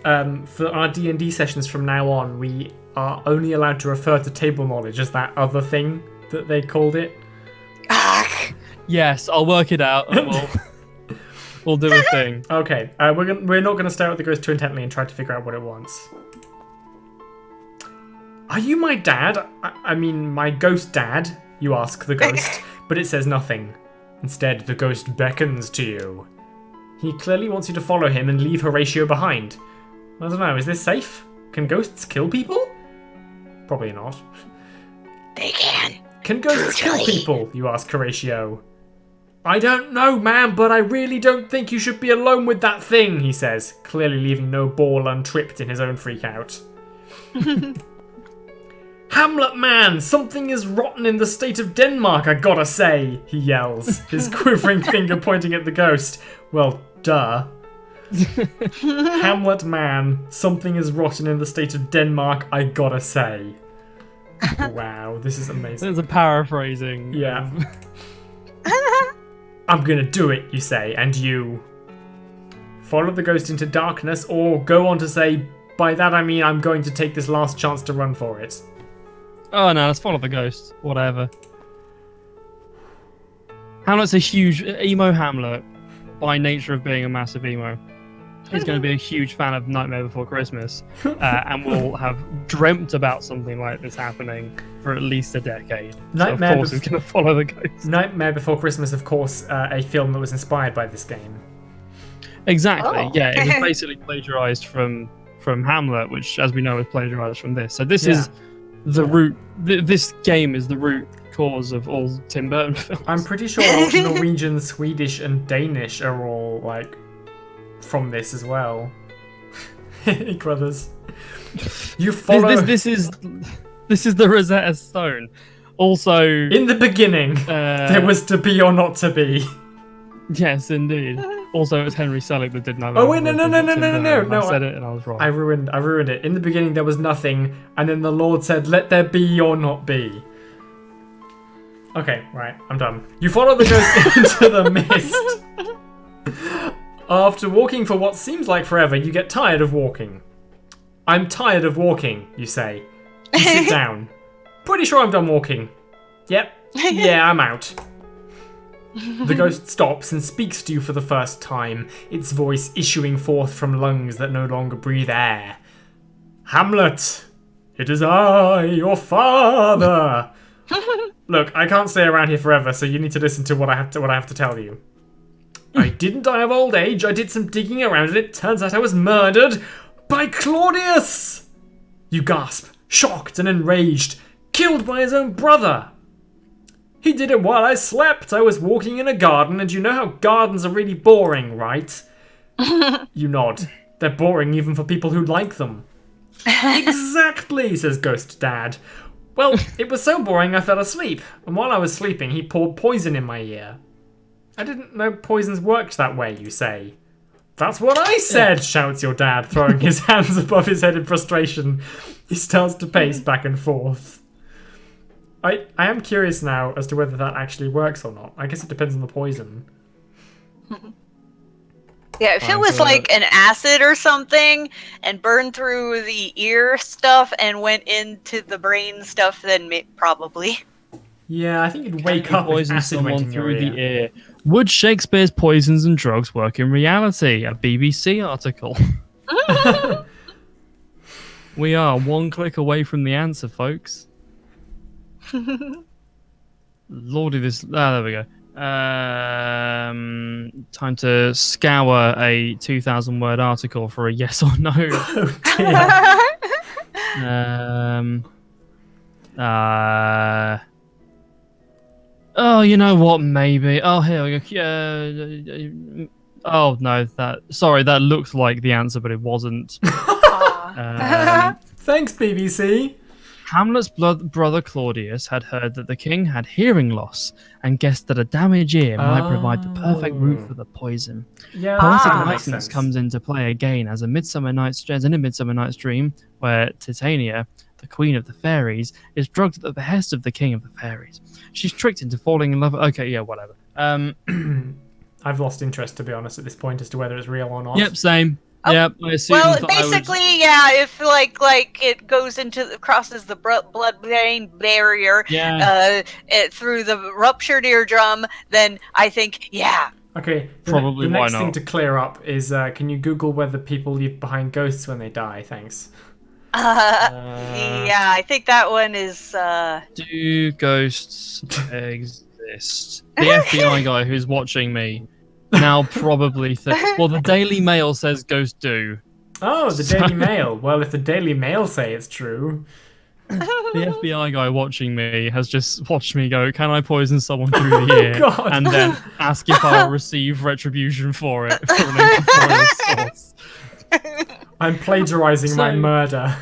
for our D&D sessions from now on, we are only allowed to refer to table knowledge as that other thing that they called it. Yes, I'll work it out, and we'll do a thing. Okay, we're not going to stare at the ghost too intently and try to figure out what it wants. Are you my dad? I mean, my ghost dad? You ask the ghost, but it says nothing. Instead, the ghost beckons to you. He clearly wants you to follow him and leave Horatio behind. I don't know, is this safe? Can ghosts kill people? Probably not. They can. Can ghosts kill people? You ask Horatio. I don't know, ma'am, but I really don't think you should be alone with that thing, he says, clearly leaving no ball untripped in his own freak-out. Hamlet, man, something is rotten in the state of Denmark, I gotta say, he yells, his quivering finger pointing at the ghost. Well, duh. Hamlet, man, something is rotten in the state of Denmark, I gotta say. Wow, this is amazing. There's a paraphrasing. Yeah. I'm gonna do it, you say, and you follow the ghost into darkness, or go on to say, by that I mean I'm going to take this last chance to run for it. Oh no, let's follow the ghost. Whatever. Hamlet's a huge emo Hamlet, by nature of being a massive emo. He's going to be a huge fan of Nightmare Before Christmas, and will have dreamt about something like this happening for at least a decade. So of course he's going to follow the ghost. Nightmare Before Christmas, of course, a film that was inspired by this game. Exactly. Oh. Yeah, it was basically plagiarized from Hamlet, which, as we know, was plagiarized from this. So this is the root. This game is the root cause of all Tim Burton films. I'm pretty sure Norwegian, Swedish, and Danish are all like from this as well. Brothers, you follow. This is the Rosetta Stone. Also, in the beginning, there was to be or not to be. Yes, indeed. Also, it was Henry Selick that did Nightmare. Oh wait, no! I said it and I was wrong. I ruined it. In the beginning, there was nothing, and then the Lord said, "Let there be or not be." Okay, right, I'm done. You follow the ghost into the mist. After walking for what seems like forever, you get tired of walking. I'm tired of walking, you say. You sit down. Pretty sure I'm done walking. Yep. Yeah, I'm out. The ghost stops and speaks to you for the first time, its voice issuing forth from lungs that no longer breathe air. Hamlet, it is I, your father. Look, I can't stay around here forever, so you need to listen to what I have to tell you. I didn't die of old age. I did some digging around, and it turns out I was murdered by Claudius. You gasp, shocked and enraged, killed by his own brother. He did it while I slept. I was walking in a garden, and you know how gardens are really boring, right? You nod. They're boring even for people who like them. Exactly, says Ghost Dad. Well, it was so boring I fell asleep, and while I was sleeping he poured poison in my ear. I didn't know poisons worked that way, you say. That's what I said, shouts your dad, throwing his hands above his head in frustration. He starts to pace back and forth. I am curious now as to whether that actually works or not. I guess it depends on the poison. Yeah, if it was like an acid or something and burned through the ear stuff and went into the brain stuff, then probably. Yeah, I think you'd wake up with acid went in your the ear. Would Shakespeare's poisons and drugs work in reality? A BBC article. We are one click away from the answer, folks. Lordy, this. There we go. Time to scour a 2,000-word article for a yes or no. Oh, you know what? Maybe. Oh, here we go. Oh no, that looked like the answer, but it wasn't. Thanks, BBC. Hamlet's brother Claudius had heard that the king had hearing loss and guessed that a damaged ear might provide the perfect route for the poison. Yeah, Poetic license comes into play again as in a Midsummer Night's Dream, where Titania, the queen of the fairies, is drugged at the behest of the king of the fairies. She's tricked into falling in love. Okay, yeah, whatever. I've lost interest, to be honest, at this point as to whether it's real or not. Yep, same. Yep, I assume. Well, basically, yeah. If like it goes crosses the blood-brain barrier, through the ruptured eardrum, then I think, yeah. Okay. Probably. The Why next not? thing to clear up is, can you Google whether people leave behind ghosts when they die? Thanks. Yeah, I think that one is. Do ghosts exist? The FBI guy who's watching me now probably well, the Daily Mail says ghosts do. Oh, the Daily Mail. Well, if the Daily Mail say it's true. The FBI guy watching me has just watched me go, can I poison someone through the ear? God. And then ask if I'll receive retribution for it for an incorporeal source. I'm plagiarizing my murder.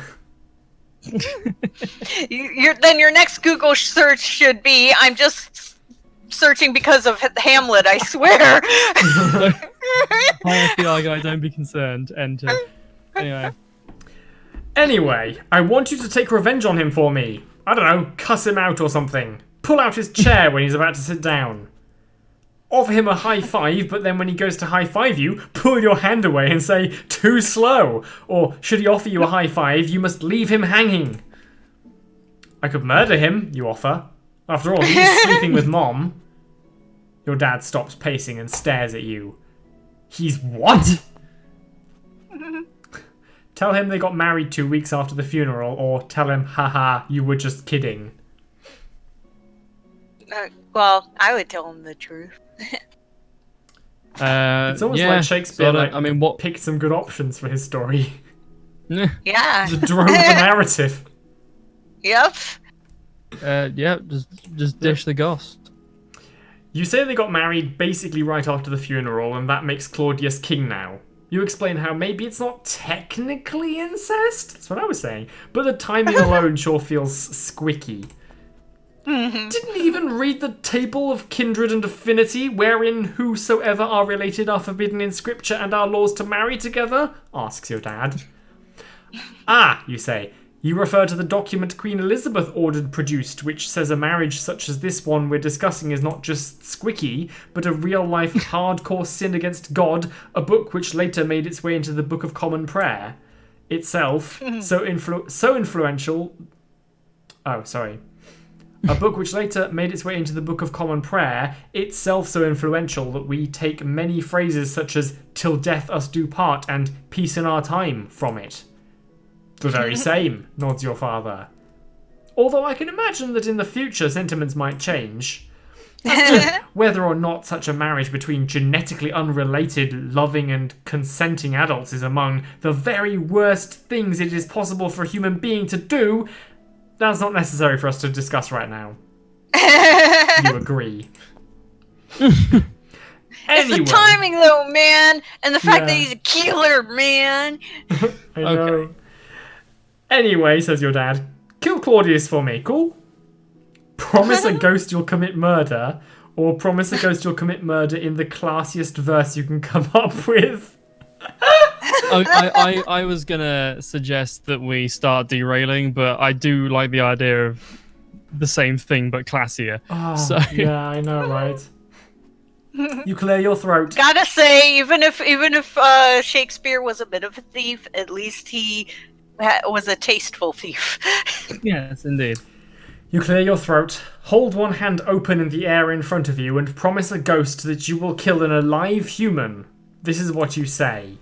Then your next Google search should be, I'm just searching because of Hamlet, I swear. Hi, FBI guy, don't be concerned. Enter. Anyway, I want you to take revenge on him for me. I don't know, cuss him out or something. Pull out his chair when he's about to sit down. offer him a high five, but then when he goes to high five you, pull your hand away and say, too slow. Or should he offer you a high five, you must leave him hanging. I could murder him, you offer. After all, he's sleeping with Mom. Your dad stops pacing and stares at you. He's what? Tell him they got married 2 weeks after the funeral, or tell him, haha, you were just kidding. Well, I would tell him the truth. It's almost like Shakespeare what picked some good options for his story. Yeah. Just drove the narrative. Yep. Just dish the goss. You say they got married basically right after the funeral, and that makes Claudius king now. You explain how maybe it's not technically incest? That's what I was saying. But the timing alone sure feels squicky. Didn't even read the table of kindred and affinity, wherein whosoever are related are forbidden in scripture and are laws to marry together? Asks your dad. Ah, you say. You refer to the document Queen Elizabeth ordered produced, which says a marriage such as this one we're discussing is not just squicky, but a real-life hardcore sin against God, a book which later made its way into the Book of Common Prayer. Itself, so influential... Oh, sorry. A book which later made its way into the Book of Common Prayer, itself so influential that we take many phrases such as "till death us do part" and "peace in our time" from it. The very same, nods your father. Although I can imagine that in the future sentiments might change. As to whether or not such a marriage between genetically unrelated, loving and consenting adults is among the very worst things it is possible for a human being to do, that's not necessary for us to discuss right now. You agree. Anyway. Anyway. It's the timing though, man, and the fact that he's a killer, man. I know. Anyway, says your dad, kill Claudius for me, cool? Promise a ghost you'll commit murder, or promise a ghost you'll commit murder in the classiest verse you can come up with. I was gonna suggest that we start derailing, but I do like the idea of the same thing but classier. Oh, so yeah, I know, right? You clear your throat. Gotta say, even if Shakespeare was a bit of a thief, at least he was a tasteful thief. Yes, indeed. You clear your throat, hold one hand open in the air in front of you, and promise a ghost that you will kill an alive human. This is what you say.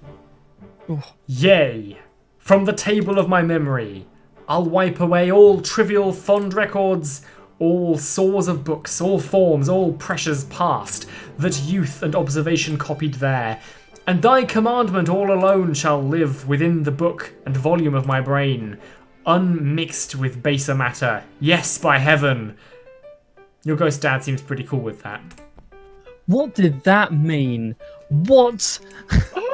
Oh. Yea, from the table of my memory, I'll wipe away all trivial fond records, all sores of books, all forms, all pressures past, that youth and observation copied there. And thy commandment all alone shall live within the book and volume of my brain, unmixed with baser matter. Yes, by heaven. Your ghost dad seems pretty cool with that. What did that mean? What?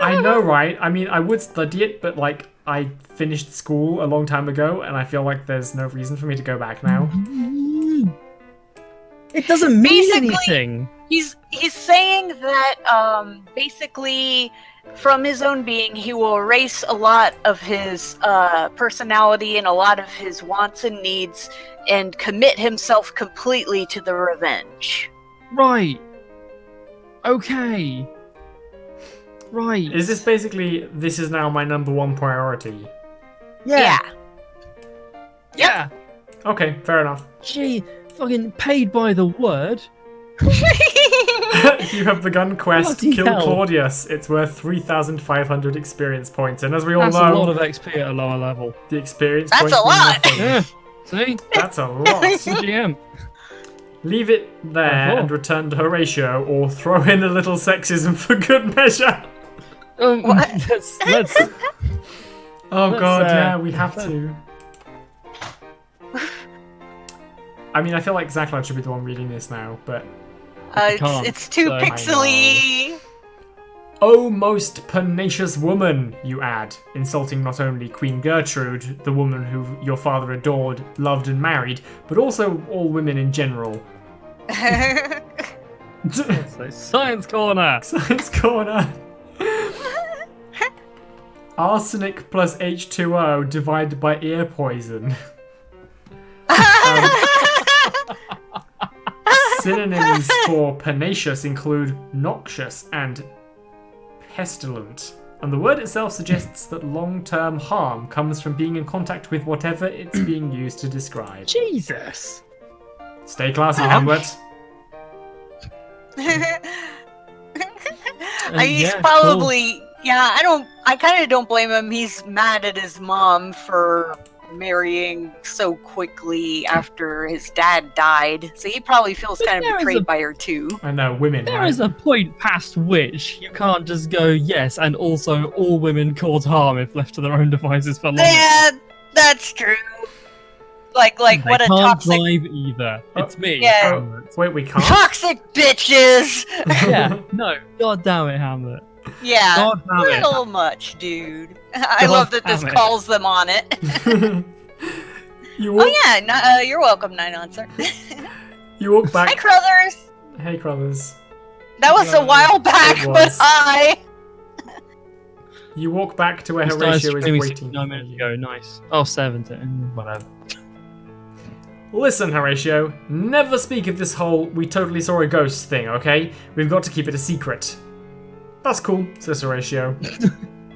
I know, right? I mean, I would study it, but like, I finished school a long time ago, and I feel like there's no reason for me to go back now. It doesn't mean Basically, anything. He's saying that basically from his own being he will erase a lot of his personality and a lot of his wants and needs and commit himself completely to the revenge. Right. Okay. Right. Is this basically, this is now my number one priority? Yeah. Yeah. Okay, fair enough. Gee, fucking paid by the word. You have begun quest, Bloody kill hell. Claudius. It's worth 3,500 experience points, and as we all That's know, a lot of XP at a lower level. the experience That's points a mean lot. nothing. Yeah. See? That's a lot. GM. Leave it there Oh. and return to Horatio, or throw in a little sexism for good measure. Let's Oh Let's, god, yeah, we have to. I mean, I feel like ZaCloud should be the one reading this now, but... can't, It's too so- pixely. Oh, most pernicious woman, you add, insulting not only Queen Gertrude, the woman who your father adored, loved and married, but also all women in general. So, Science Corner. Science corner. Arsenic plus H2O divided by ear Synonyms for pernicious include noxious and pestilent. And the word itself suggests that long-term harm comes from being in contact with whatever it's being used to describe. Jesus. Stay classy, Hamlet. He's yeah, probably I kind of don't blame him. He's mad at his mom for marrying so quickly after his dad died, so he probably feels kind of betrayed by her too. I know, women, There right? is a point past which you can't just go yes, and also all women cause harm if left to their own devices for long. Yeah, that's true. Like They what a can't toxic, drive either. It's me. Yeah. Hamlet. Wait, we can't? toxic bitches. Yeah, no, god damn it, Hamlet. Yeah, God a damn it. little much, dude. I God love that this damn it. calls them on it. You walk, Oh yeah, you're welcome, Nine Answer. you walk Hi, back. Crothers. Hey, Crothers. That was a while back, It but was. hi. You walk back to where We started Horatio is streaming waiting 69 for minutes you. ago. Nice. Oh, 17. Whatever. Listen, Horatio, never speak of this whole "we totally saw a ghost" thing, okay? We've got to keep it a secret. That's cool, says Horatio.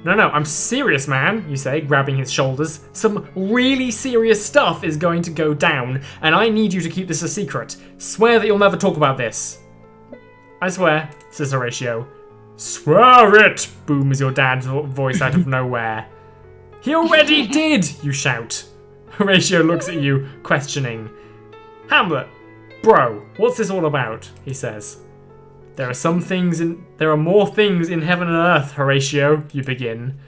No, I'm serious, man, you say, grabbing his shoulders. Some really serious stuff is going to go down, and I need you to keep this a secret. Swear that you'll never talk about this. I swear, says Horatio. Swear it, booms your dad's voice out of nowhere. He already did, you shout. Horatio looks at you, questioning. Hamlet, bro, what's this all about? He says. There are more things in heaven and earth, Horatio, you begin,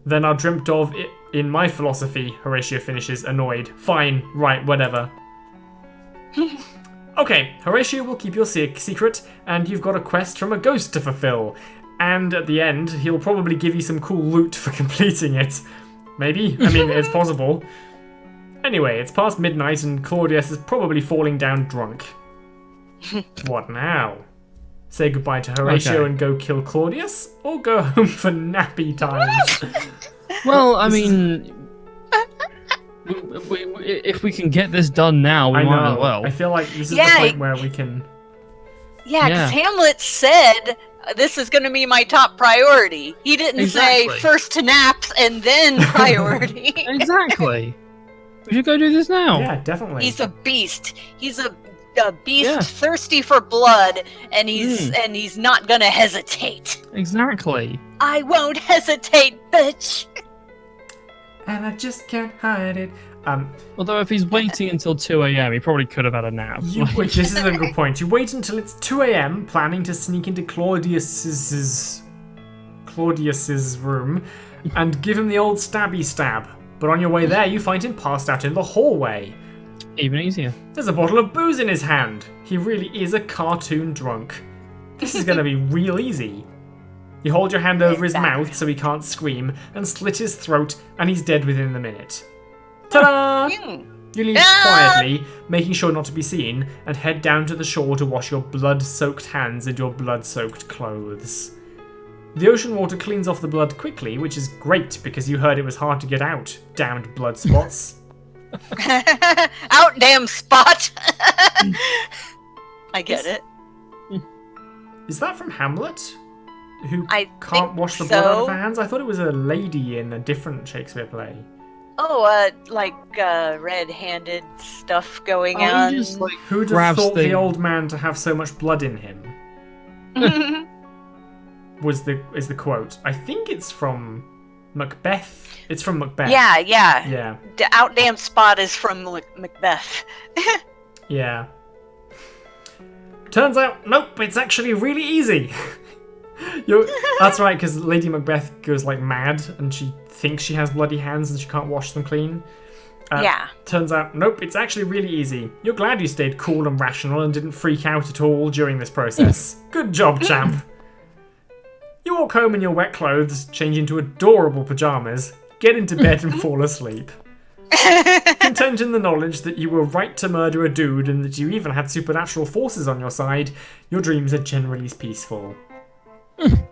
than are dreamt of in my philosophy, Horatio finishes, annoyed. Fine, right, whatever. Okay, Horatio will keep your secret, and you've got a quest from a ghost to fulfill. And at the end, he'll probably give you some cool loot for completing it. Maybe? I mean, it's possible. Anyway, it's past midnight and Claudius is probably falling down drunk. What now? Say goodbye to Horatio Okay. and go kill Claudius? Or go home for nappy times? Well, I mean, if we can get this done now, we I might know. as well. I feel like this is Yeah, the point where we can... Yeah, Yeah. because Hamlet said this is going to be my top priority. He didn't say Exactly. first to naps and then priority. Exactly. We should go do this now. Yeah, definitely. He's a beast. He's a beast Yeah. thirsty for blood, and he's not gonna hesitate. Exactly. I won't hesitate, bitch. And I just can't hide it. Although if he's waiting until 2 a.m., he probably could have had a nap. This is a good point. You wait until it's 2 a.m., planning to sneak into Claudius's room and give him the old stabby stab. But on your way there, you find him passed out in the hallway. Even easier. There's a bottle of booze in his hand. He really is a cartoon drunk. This is going to be real easy. You hold your hand over his mouth so he can't scream, and slit his throat, and he's dead within the minute. Ta-da! You leave quietly, making sure not to be seen, and head down to the shore to wash your blood-soaked hands and your blood-soaked clothes. The ocean water cleans off the blood quickly, which is great because you heard it was hard to get out, damned blood spots. Out damn spot. I get it. Is that from Hamlet? Who I can't think wash the blood out of so. her hands? I thought it was a lady in a different Shakespeare play. Oh, red-handed stuff going Oh, on. he just like Who'd have grabs thought the things. old man to have so much blood in him? Is the quote. I think it's from Macbeth. It's from Macbeth. yeah. Yeah. The out damn spot is from Macbeth. Yeah. Turns out, nope, it's actually really easy. That's right, because Lady Macbeth goes like mad and she thinks she has bloody hands and she can't wash them clean. Yeah. Turns out, nope, it's actually really easy. You're glad you stayed cool and rational and didn't freak out at all during this process. Good job, champ. You walk home in your wet clothes, change into adorable pajamas, get into bed and fall asleep. Content in the knowledge that you were right to murder a dude and that you even had supernatural forces on your side, your dreams are generally peaceful.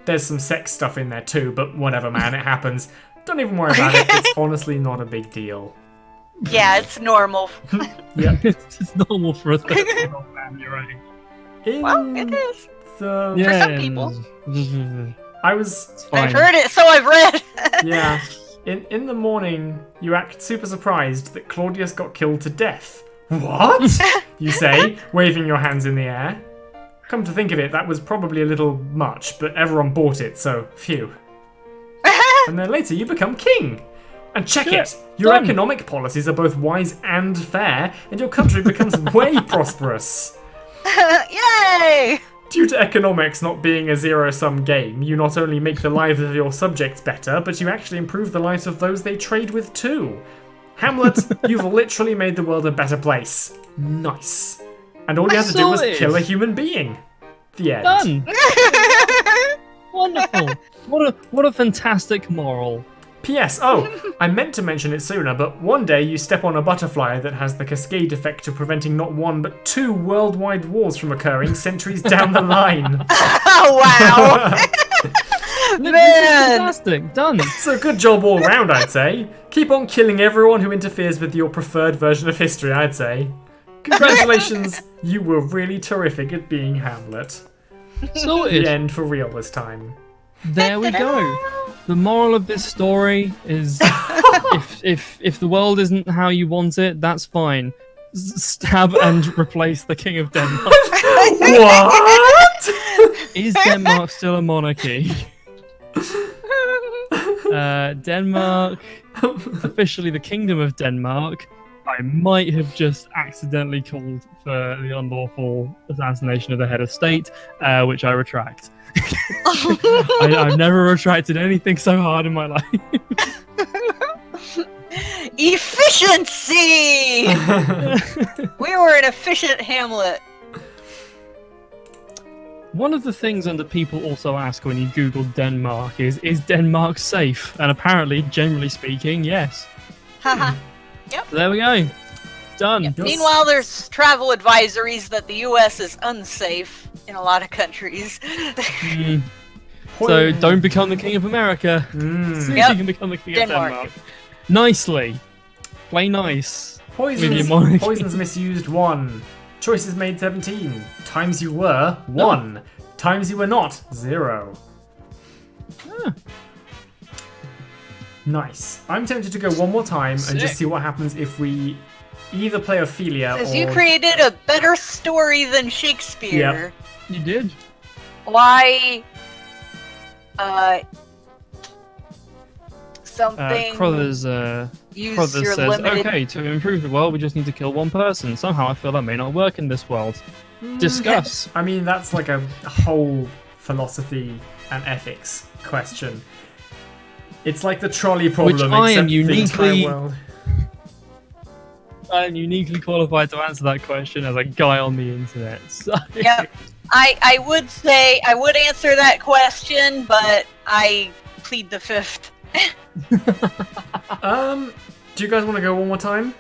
There's some sex stuff in there too, but whatever, man, it happens. Don't even worry about it, it's honestly not a big deal. Yeah, it's normal. Yeah. It's normal for a 13-year-old man, you're right. Well, it is. The... For some people. I was... I've heard it, so I've read. Yeah. In the morning, you act super surprised that Claudius got killed to death. What? You say, waving your hands in the air. Come to think of it, that was probably a little much, but everyone bought it, so phew. And then later you become king. And check it! Your economic policies are both wise and fair, and your country becomes way prosperous. Yay! Due to economics not being a zero-sum game, you not only make the lives of your subjects better, but you actually improve the lives of those they trade with too. Hamlet, you've literally made the world a better place. Nice. And all you had to do was kill a human being. The end. Done. Wonderful. What a fantastic moral. P.S. Oh, I meant to mention it sooner, but one day you step on a butterfly that has the cascade effect of preventing not one but 2 worldwide wars from occurring centuries down the line. Oh, wow. This is fantastic. Done. So good job all round, I'd say. Keep on killing everyone who interferes with your preferred version of history, I'd say. Congratulations, you were really terrific at being Hamlet. Sorted. The end for real this time. There we go. The moral of this story is if the world isn't how you want it, that's fine. Stab and replace the King of Denmark. What? Is Denmark still a monarchy? Denmark, officially the Kingdom of Denmark. I might have just accidentally called for the unlawful assassination of the head of state, which I retract. I've never retracted anything so hard in my life. Efficiency! We were an efficient Hamlet. One of the things that people also ask when you Google Denmark is Denmark safe? And apparently, generally speaking, yes. Haha. So there we go. Done. Yep. Meanwhile, there's travel advisories that the U.S. is unsafe in a lot of countries. So don't become the King of America. See if you can become the King of Denmark. Nicely. Play nice. Poisons misused 1. Choices made 17. Times you were 1. Times you were not 0. Nice. I'm tempted to go one more time and just see what happens if we either play Ophelia or... You created a better story than Shakespeare. Yep. You did. Why... something... Crothers use your says, limited... okay, to improve the world, we just need to kill one person. Somehow I feel that may not work in this world. Discuss. I mean, that's like a whole philosophy and ethics question. It's like the trolley problem, which I am uniquely... I am uniquely qualified to answer that question as a guy on the internet. So. Yep. I would say I would answer that question, but I plead the fifth. Do you guys want to go one more time?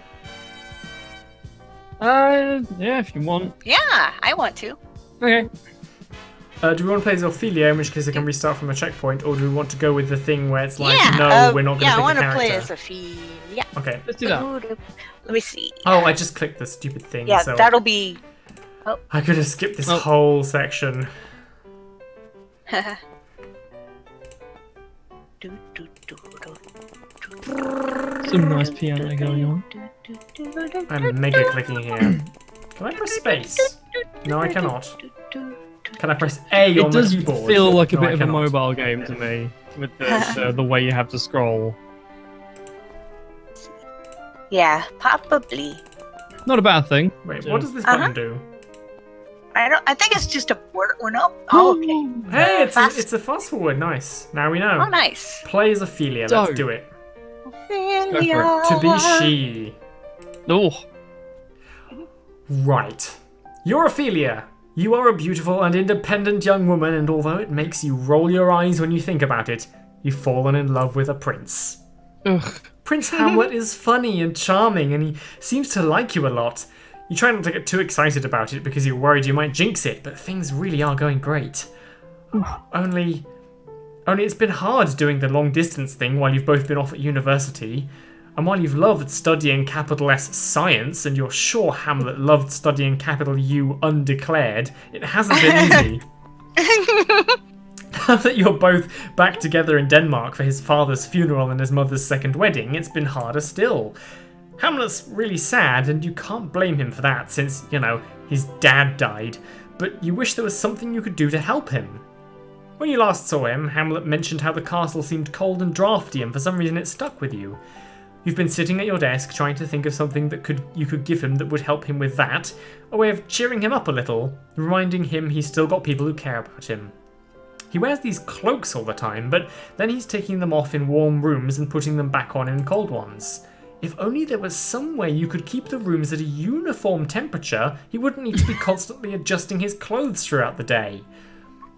Yeah, if you want. Yeah, I want to. Okay. Do we want to play as Ophelia, in which case it can restart from a checkpoint, or do we want to go with the thing where it's like, no, we're not going to pick a character? Yeah, I want to play as Ophelia. Okay. Let's do that. Let me see. Oh, I just clicked the stupid thing. Yeah, so that'll be... Oh. I could have skipped this whole section. Some nice piano going on. I'm mega clicking here. Can I press space? No, I cannot. Can I press A on the keyboard? It does feel like a bit of a mobile game to me, with the way you have to scroll. Yeah, probably. Not a bad thing. Wait, what does this button do? I think it's just a port one up. Oh, okay. Hey, it's a fast forward. Nice. Now we know. Oh, nice. Play as Ophelia. Let's do it. Ophelia. To be she. Oh. Right. You're Ophelia. You are a beautiful and independent young woman, and although it makes you roll your eyes when you think about it, you've fallen in love with a prince. Ugh. Prince Hamlet is funny and charming, and he seems to like you a lot. You try not to get too excited about it because you're worried you might jinx it, but things really are going great. Only it's been hard doing the long distance thing while you've both been off at university. And while you've loved studying capital S science, and you're sure Hamlet loved studying capital U undeclared, it hasn't been easy. Now that you're both back together in Denmark for his father's funeral and his mother's second wedding, it's been harder still. Hamlet's really sad, and you can't blame him for that since, his dad died, but you wish there was something you could do to help him. When you last saw him, Hamlet mentioned how the castle seemed cold and drafty, and for some reason it stuck with you. You've been sitting at your desk trying to think of something that you could give him that would help him with that, a way of cheering him up a little, reminding him he's still got people who care about him. He wears these cloaks all the time, but then he's taking them off in warm rooms and putting them back on in cold ones. If only there was some way you could keep the rooms at a uniform temperature, he wouldn't need to be constantly adjusting his clothes throughout the day.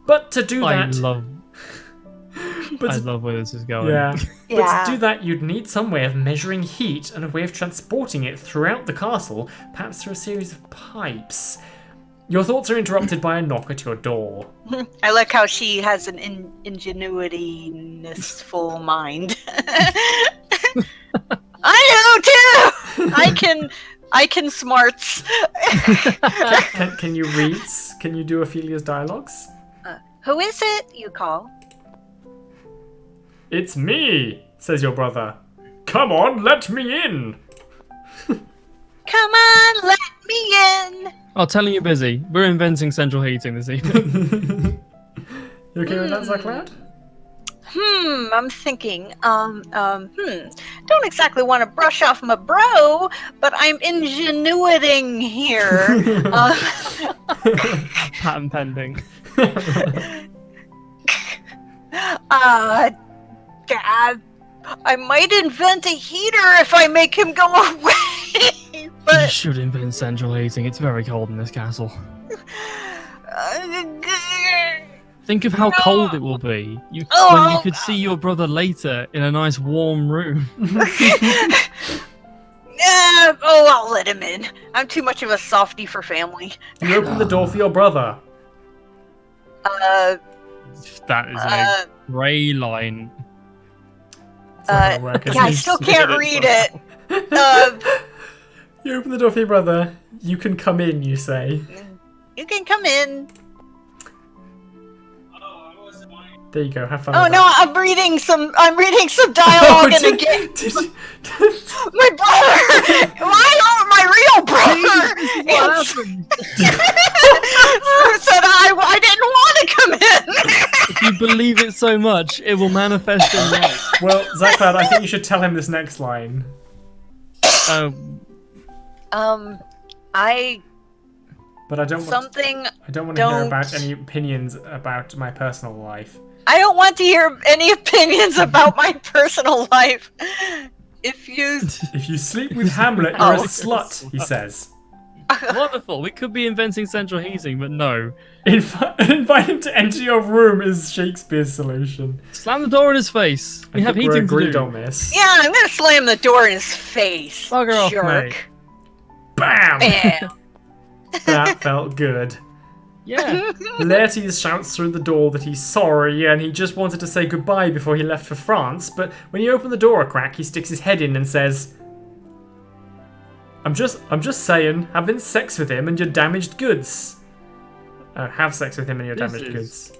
But to do that... I love where this is going. Yeah. But to do that, you'd need some way of measuring heat and a way of transporting it throughout the castle, perhaps through a series of pipes. Your thoughts are interrupted by a knock at your door. I like how she has an ingenuity-ness-full mind. I do too! I can smarts. Can you read? Can you do Ophelia's dialogues? Who is it you call? It's me, says your brother. Come on, let me in. Come on, let me in. Oh, telling you busy. We're inventing central heating this evening. You okay with that, ZaCloud? I'm thinking, don't exactly want to brush off my bro, but I'm ingenuiting here. Patent pending. Dad, I might invent a heater if I make him go away, but... You should invent central heating. It's very cold in this castle. Think of how cold it will be when you could see your brother later in a nice warm room. I'll let him in. I'm too much of a softie for family. You open the door for your brother. That is a grey line. I still can't read it. You open the door for your brother. You can come in, you say. You can come in. There you go. Have fun. Oh with no, that. I'm reading some dialogue in a game. My brother, my real brother, said I didn't want to come in. If you believe it so much, it will manifest in life. Well, ZaCloud, I think you should tell him this next line. But I don't want to hear about any opinions about my personal life. I don't want to hear any opinions about my personal life. If you sleep with Hamlet, you're a slut, he says. Wonderful. We could be inventing central heating, but no. Invite him to enter your room is Shakespeare's solution. Slam the door in his face. We have heating to do. On this. Yeah, I'm gonna slam the door in his face. Bugger off, jerk. mate. Bam! Bam. That felt good. Yeah. Laertes shouts through the door that he's sorry and he just wanted to say goodbye before he left for France, but when you open the door a crack, he sticks his head in and says, I'm just saying, having sex with him and your damaged goods. Have sex with him and your damaged goods.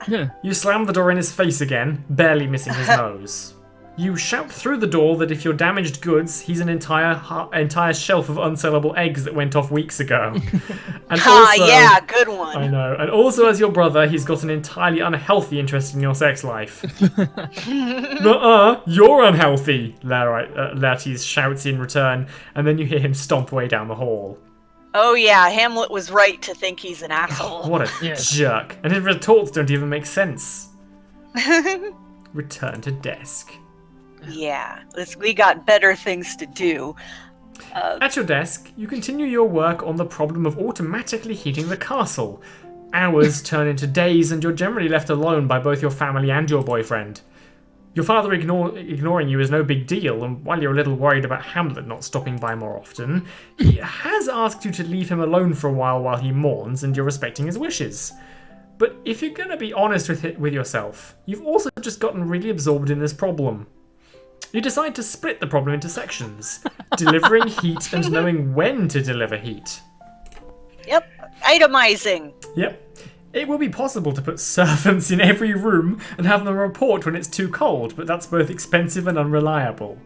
Yeah. You slam the door in his face again, barely missing his nose. You shout through the door that if you're damaged goods, he's an entire shelf of unsellable eggs that went off weeks ago. And also, yeah, good one. I know. And also, as your brother, he's got an entirely unhealthy interest in your sex life. You're unhealthy, Laertes shouts in return, and then you hear him stomp away down the hall. Oh yeah, Hamlet was right to think he's an asshole. What a jerk. And his retorts don't even make sense. Return to desk. Yeah, we got better things to do. At your desk, you continue your work on the problem of automatically heating the castle. Hours turn into days and you're generally left alone by both your family and your boyfriend. Your father ignoring you is no big deal, and while you're a little worried about Hamlet not stopping by more often, he has asked you to leave him alone for a while he mourns, and you're respecting his wishes. But if you're going to be honest with yourself, you've also just gotten really absorbed in this problem. You decide to split the problem into sections, delivering heat and knowing when to deliver heat. Yep, itemizing. Yep. It will be possible to put servants in every room and have them report when it's too cold, but that's both expensive and unreliable.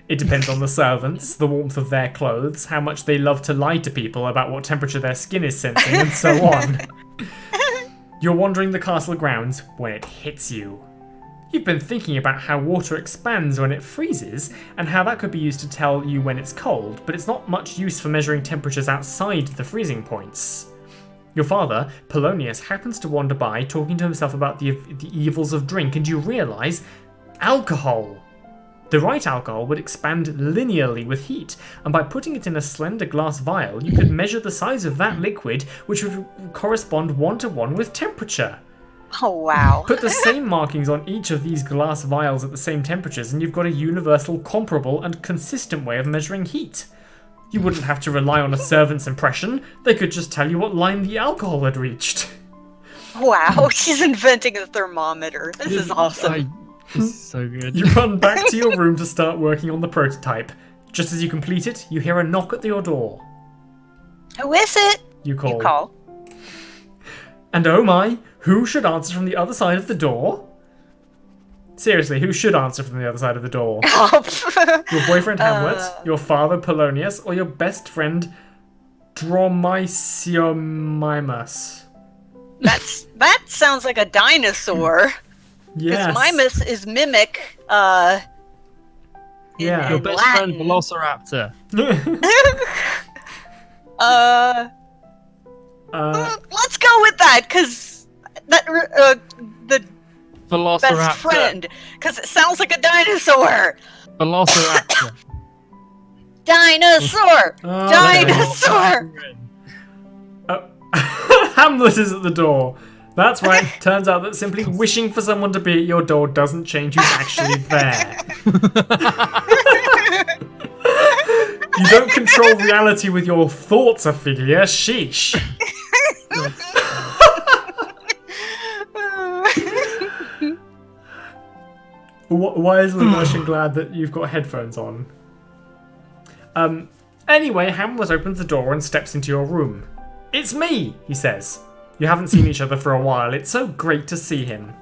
It depends on the servants, the warmth of their clothes, how much they love to lie to people about what temperature their skin is sensing, and so on. You're wandering the castle grounds when it hits you. You've been thinking about how water expands when it freezes, and how that could be used to tell you when it's cold, but it's not much use for measuring temperatures outside the freezing points. Your father, Polonius, happens to wander by talking to himself about the evils of drink, and you realise alcohol. The right alcohol would expand linearly with heat, and by putting it in a slender glass vial, you could measure the size of that liquid, which would correspond 1-to-1 with temperature. Oh, wow. Put the same markings on each of these glass vials at the same temperatures, and you've got a universal, comparable, and consistent way of measuring heat. You wouldn't have to rely on a servant's impression. They could just tell you what line the alcohol had reached. Wow, she's inventing a thermometer. This is awesome. This is so good. You run back to your room to start working on the prototype. Just as you complete it, you hear a knock at your door. Who is it? You call. You call. And oh my, who should answer from the other side of the door? Seriously, who should answer from the other side of the door? Your boyfriend Hamlet, your father Polonius, or your best friend Dromysiomimus? That sounds like a dinosaur. Yes. Because Mimus is mimic. Yeah. Your best friend Velociraptor. Let's go with that, because that the Velociraptor. best friend, because it sounds like a dinosaur. Velociraptor. Dinosaur. Dinosaur. Hamlet is at the door. That's right. Turns out that simply wishing for someone to be at your door doesn't change who's actually there. You don't control reality with your thoughts, Ophelia. Sheesh. Why is the Russian glad that you've got headphones on? Anyway, Hamlet opens the door and steps into your room. It's me, he says. You haven't seen each other for a while. It's so great to see him.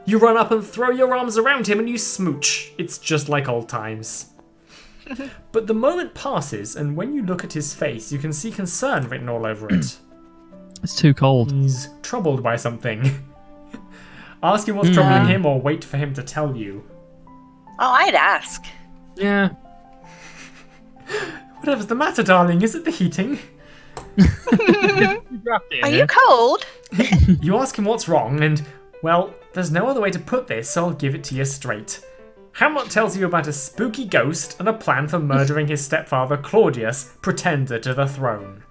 You run up and throw your arms around him and you smooch. It's just like old times. But the moment passes, and when you look at his face, you can see concern written all over it. It's too cold. He's troubled by something. Ask him what's troubling him, or wait for him to tell you. Oh, I'd ask. Yeah. Whatever's the matter, darling? Is it the heating? Are you cold? You ask him what's wrong, and, well, there's no other way to put this, so I'll give it to you straight. Hamlet tells you about a spooky ghost and a plan for murdering his stepfather Claudius, pretender to the throne.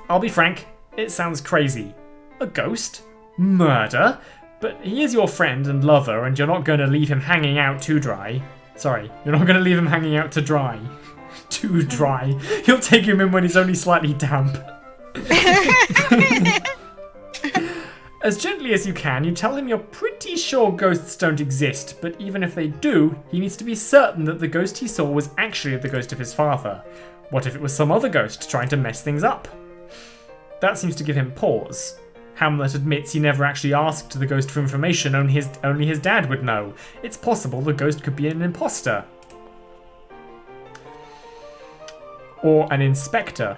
I'll be frank, it sounds crazy. A ghost? Murder? But he is your friend and lover, and you're not going to leave him hanging out too dry. Sorry, you're not going to leave him hanging out to dry. Too dry. You'll take him in when he's only slightly damp. As gently as you can, you tell him you're pretty sure ghosts don't exist, but even if they do, he needs to be certain that the ghost he saw was actually the ghost of his father. What if it was some other ghost trying to mess things up? That seems to give him pause. Hamlet admits he never actually asked the ghost for information, only his dad would know. It's possible the ghost could be an imposter. Or an inspector.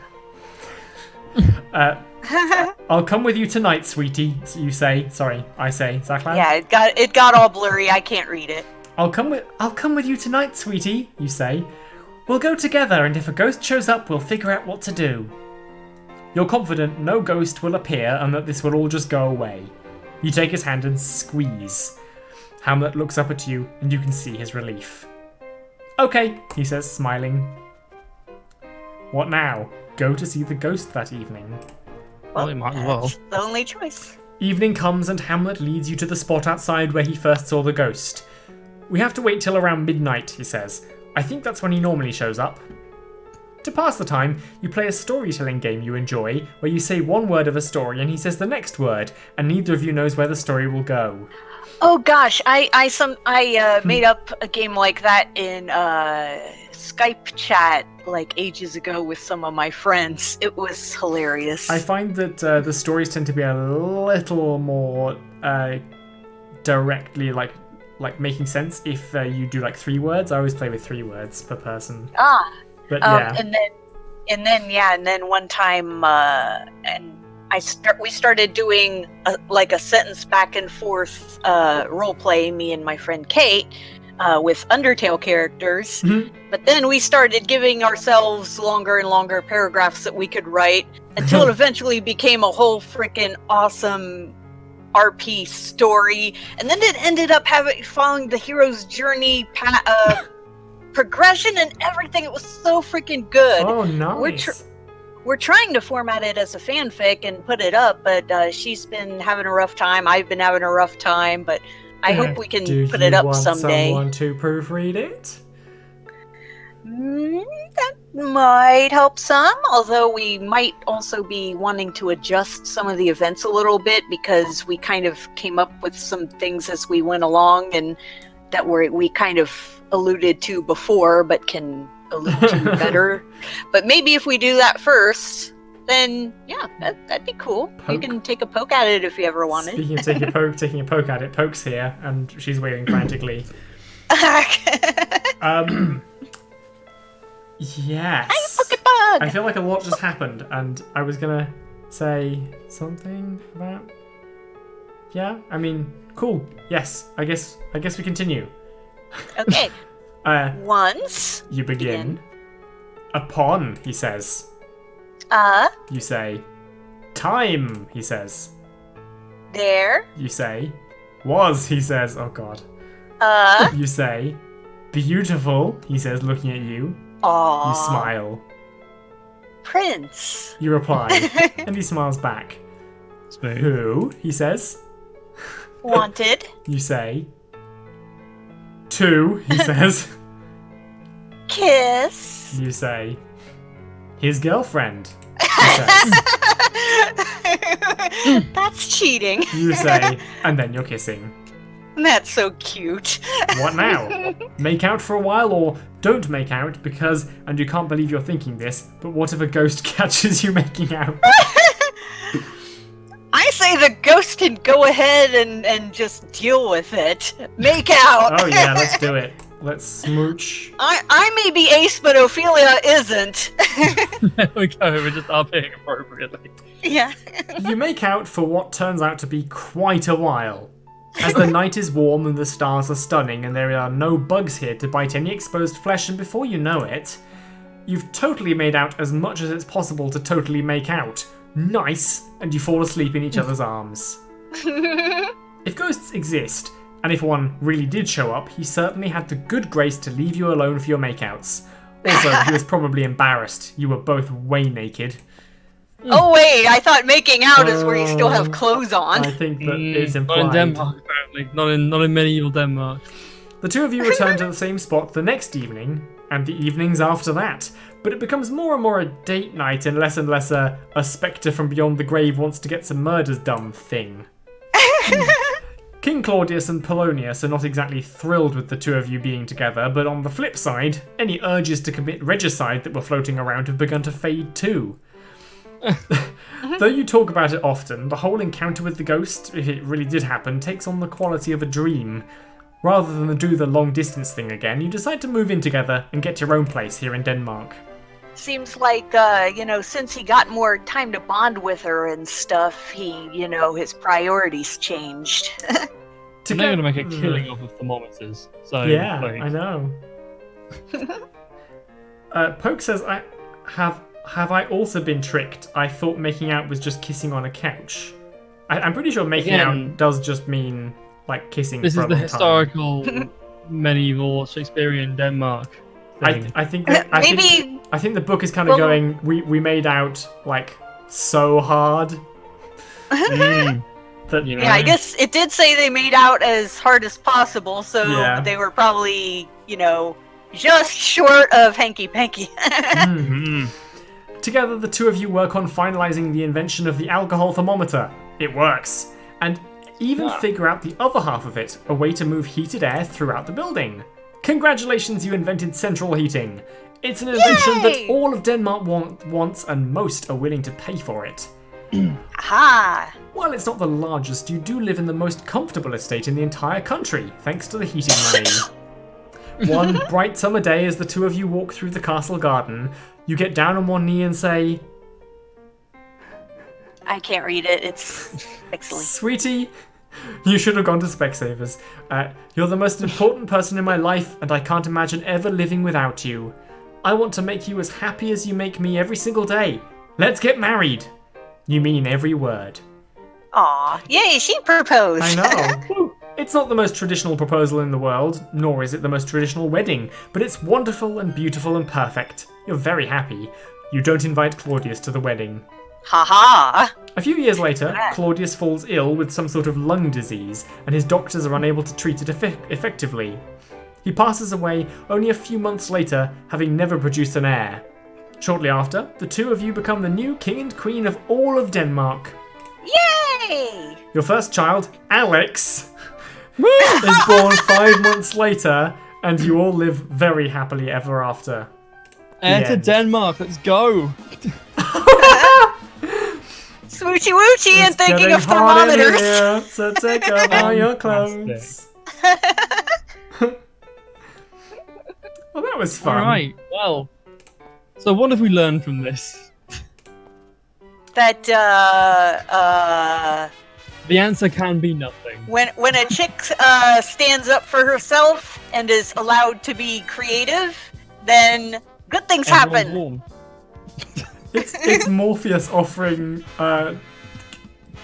I'll come with you tonight, sweetie, you say. Sorry, I say. ZaCloud? Yeah, it got all blurry. I can't read it. I'll come with you tonight, sweetie, you say. We'll go together, and if a ghost shows up, we'll figure out what to do. You're confident no ghost will appear and that this will all just go away. You take his hand and squeeze. Hamlet looks up at you, and you can see his relief. Okay, he says, smiling. What now? Go to see the ghost that evening. Well, it might as well. That's the only choice. Evening comes and Hamlet leads you to the spot outside where he first saw the ghost. We have to wait till around midnight, he says. I think that's when he normally shows up. To pass the time, you play a storytelling game you enjoy, where you say one word of a story and he says the next word, and neither of you knows where the story will go. Oh gosh, I made up a game like that in Skype chat like ages ago with some of my friends. It was hilarious. I find that the stories tend to be a little more directly like making sense if you do like 3 words. I always play with 3 words per person. But yeah. And then one time we started doing a sentence back and forth role play, me and my friend Kate, with Undertale characters. Mhm. But then we started giving ourselves longer and longer paragraphs that we could write until it eventually became a whole freaking awesome RP story. And then it ended up following the hero's journey progression and everything. It was so freaking good. Oh, nice. We're trying to format it as a fanfic and put it up, but she's been having a rough time. I've been having a rough time, but I hope we can put it up someday. Do you want someone to proofread it? That might help some, although we might also be wanting to adjust some of the events a little bit, because we kind of came up with some things as we went along and that we kind of alluded to before but can allude to better. But maybe if we do that first, then yeah, that'd be cool. You can take a poke at it if you ever wanted. Speaking of taking a poke at it, Poke's here and she's waving frantically. Yes. I feel like a lot just happened, and I was gonna say something about. Yeah, I mean, cool. Yes, I guess we continue. Okay. Once you begin. Upon, he says. You say. Time, he says. There. You say. Was, he says. Oh God. You say. Beautiful, he says, looking at you. Aww. You smile. Prince. You reply, and he smiles back. Smooth. Who, he says. Wanted. You say. To, he says. Kiss. You say. His girlfriend, he says. That's cheating. You say, and then you're kissing. That's so cute. What now? Make out for a while, or don't make out because, and you can't believe you're thinking this, but what if a ghost catches you making out? I say the ghost can go ahead and just deal with it. Make out. Oh yeah, let's do it. Let's smooch. I may be ace, but Ophelia isn't. There we go, we're just RPing appropriately. Yeah. You make out for what turns out to be quite a while. As the night is warm and the stars are stunning and there are no bugs here to bite any exposed flesh, and before you know it, you've totally made out as much as it's possible to totally make out. Nice! And you fall asleep in each other's arms. If ghosts exist, and if one really did show up, he certainly had the good grace to leave you alone for your makeouts. Also, he was probably embarrassed. You were both way naked. Oh wait, I thought making out is where you still have clothes on. I think that is implied. Not in Denmark, apparently. Not in medieval Denmark. The two of you return to the same spot the next evening, and the evenings after that. But it becomes more and more a date night and less a spectre from beyond the grave wants to get some murders done thing. King Claudius and Polonius are not exactly thrilled with the two of you being together, but on the flip side, any urges to commit regicide that were floating around have begun to fade too. Though you talk about it often, the whole encounter with the ghost, if it really did happen, takes on the quality of a dream. Rather than do the long distance thing again, you decide to move in together and get your own place here in Denmark. Seems like, since he got more time to bond with her and stuff, he, his priorities changed. They're going to make a killing off of thermometers. So yeah, like... I know. Poke says, Have I also been tricked? I thought making out was just kissing on a couch. I'm pretty sure making out does just mean, like, kissing This for is a the long historical, medieval, Shakespearean Denmark thing. I think the book is kind of going, we made out, like, so hard. That, Yeah, I guess it did say they made out as hard as possible, so they were probably, just short of hanky-panky. Together, the two of you work on finalizing the invention of the alcohol thermometer. It works. And even figure out the other half of it, a way to move heated air throughout the building. Congratulations, you invented central heating. It's an invention that all of Denmark wants, and most are willing to pay for it. Aha! While it's not the largest, you do live in the most comfortable estate in the entire country, thanks to the heating money. One bright summer day, as the two of you walk through the castle garden, you get down on one knee and say, I can't read it. It's pixely. Sweetie, you should have gone to Specsavers. You're the most important person in my life, and I can't imagine ever living without you. I want to make you as happy as you make me every single day. Let's get married. You mean every word. Aw, yay, she proposed. I know. It's not the most traditional proposal in the world, nor is it the most traditional wedding, but it's wonderful and beautiful and perfect. You're very happy. You don't invite Claudius to the wedding. Haha. A few years later, Claudius falls ill with some sort of lung disease, and his doctors are unable to treat it effectively. He passes away only a few months later, having never produced an heir. Shortly after, the two of you become the new king and queen of all of Denmark. Yay! Your first child, Alex, is born 5 months later, and you all live very happily ever after. Heir to Denmark, let's go! Smoochy woochy and thinking of hot in thermometers. here, so take off all your clothes. Well, that was fun. Alright, well. So what have we learned from this? That The answer can be nothing. when a chick stands up for herself and is allowed to be creative, then good things Everyone's happen. warm. It's Morpheus offering the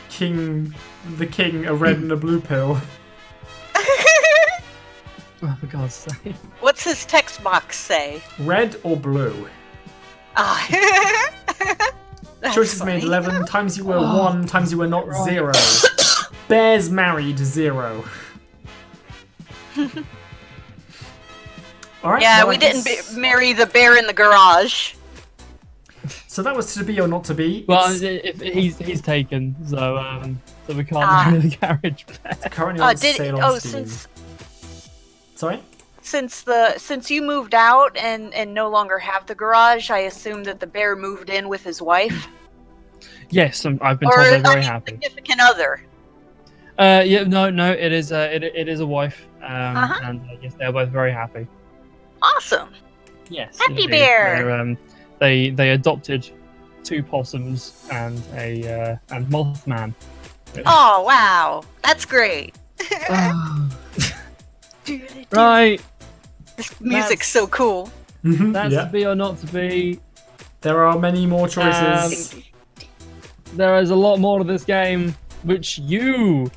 king a red and a blue pill. Oh, for God's sake. What's his text box say? Red or blue? Ah. That's Choices funny. made 11, times you were 1, times you were not 0. Bears married 0. Alright. Yeah, well, we I didn't guess- marry the bear in the garage. So that was to be or not to be. Well, It's he's taken, so we can't Ah. do the garage bed. currently on sale on Steam. since Sorry? since you moved out and no longer have the garage, I assume that the bear moved in with his wife Yes, I've been or told they're very I mean, happy. significant other. Yeah, no, it is a wife, Uh-huh. and yes, they're both very happy. Awesome. Yes, Happy indeed. bear. They adopted 2 possums and and Mothman. Oh wow, that's great. Right, This music's so cool. that's Yeah. to be or not to be. There are many more choices. There is a lot more to this game, which you,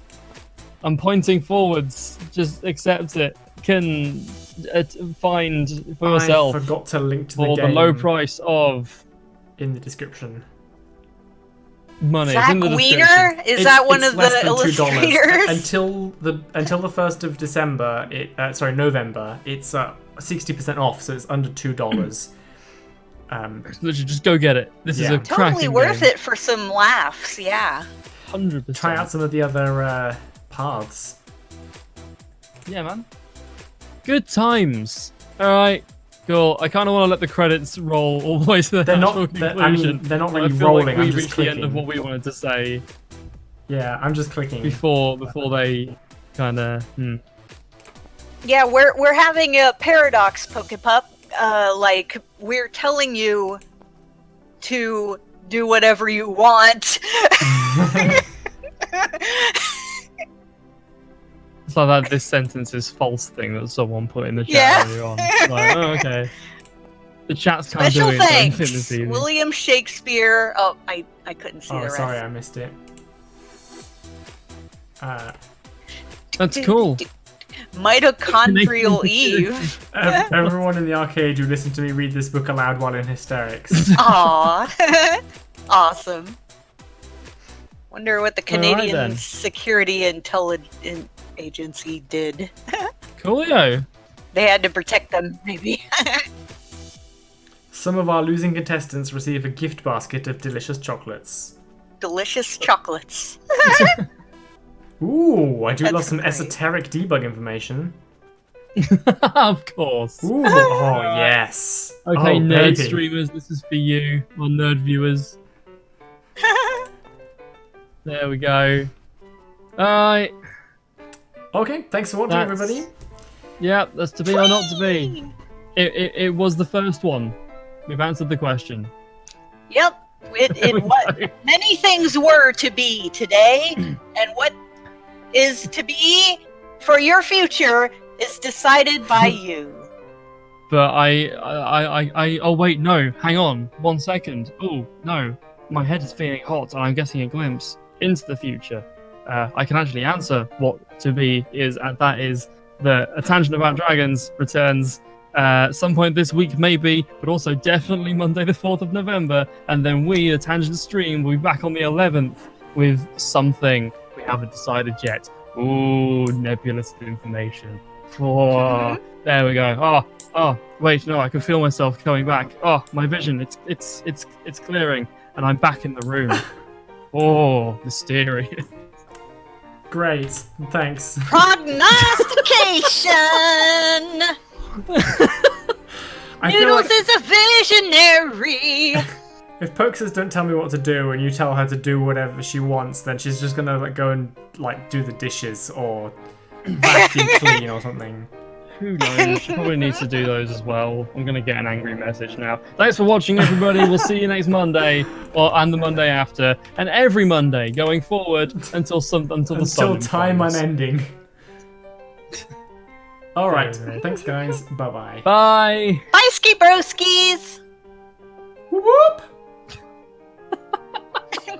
I'm pointing forwards, just accept it, can find for yourself I forgot to link to for the the game low price of in the description. money. It's Zach in the description. Wiener? Is that one of less the than $2. illustrators? Until the 1st of December, November, it's 60% off, so it's under $2. Literally, just go get it. This is Yeah. a cracking Totally worth game. it for some laughs, yeah. 100%. Try out some of the other paths. Yeah, man. Good times. All right. Cool. I kind of want to let the credits roll all the way to the They're not- actual they're- conclusion. I mean, they're not but I really feel rolling, Like I'm we just reached the end of clicking. what we wanted to say Yeah, I'm just clicking. before they kind of. Yeah, we're having a paradox, Pokepup. Like, we're telling you to do whatever you want. It's like that this sentence is false thing that someone put in the chat Yeah. earlier on. It's like, oh, okay. The chat's kind of Special doing its own thing thanks, this evening. William Shakespeare. Oh, I couldn't see the Oh, rest. sorry, I missed it. That's cool. Mitochondrial Eve. Everyone in the arcade who listened to me read this book aloud while in hysterics. Aw. Awesome. Wonder what the All right, Canadian then. Security Intelligence Agency did. Coolio. they had to protect them, maybe. Some of our losing contestants receive a gift basket of delicious chocolates. Delicious chocolates. Ooh, I do That's love some great. esoteric debug information. Of course. Ooh, oh yes. Okay, Oh, nerd baby. streamers, this is for you, or nerd viewers. There we go. Alright. Okay, thanks for watching, That's- everybody. Yeah, that's to be or not to be. It was the first one. We've answered the question. Yep. What many things were to be today, and what is to be for your future is decided by you. But oh wait, no, hang on, 1 second. Oh, no, my head is feeling hot and I'm getting a glimpse into the future. I can actually answer what to be is, and that is that A Tangent About Dragons returns some point this week maybe, but also definitely Monday the 4th of November, and then we, the Tangent Stream, will be back on the 11th with something we haven't decided yet. Ooh, nebulous information. Oh, there we go. Oh, wait, no, I can feel myself coming back. Oh, my vision, it's clearing, and I'm back in the room. Oh, mysterious. Great, thanks. Prognostication. I feel Noodles like is a visionary. if Pokesers don't tell me what to do and you tell her to do whatever she wants, then she's just gonna like go and like do the dishes or vacuum clean or something. Who knows? Probably need to do those as well. I'm gonna get an angry message now. Thanks for watching, everybody. We'll see you next Monday, and the Monday after, and every Monday going forward until the sun Time comes. unending. All right, thanks guys. Bye bye. Bye. Bye, ski broski.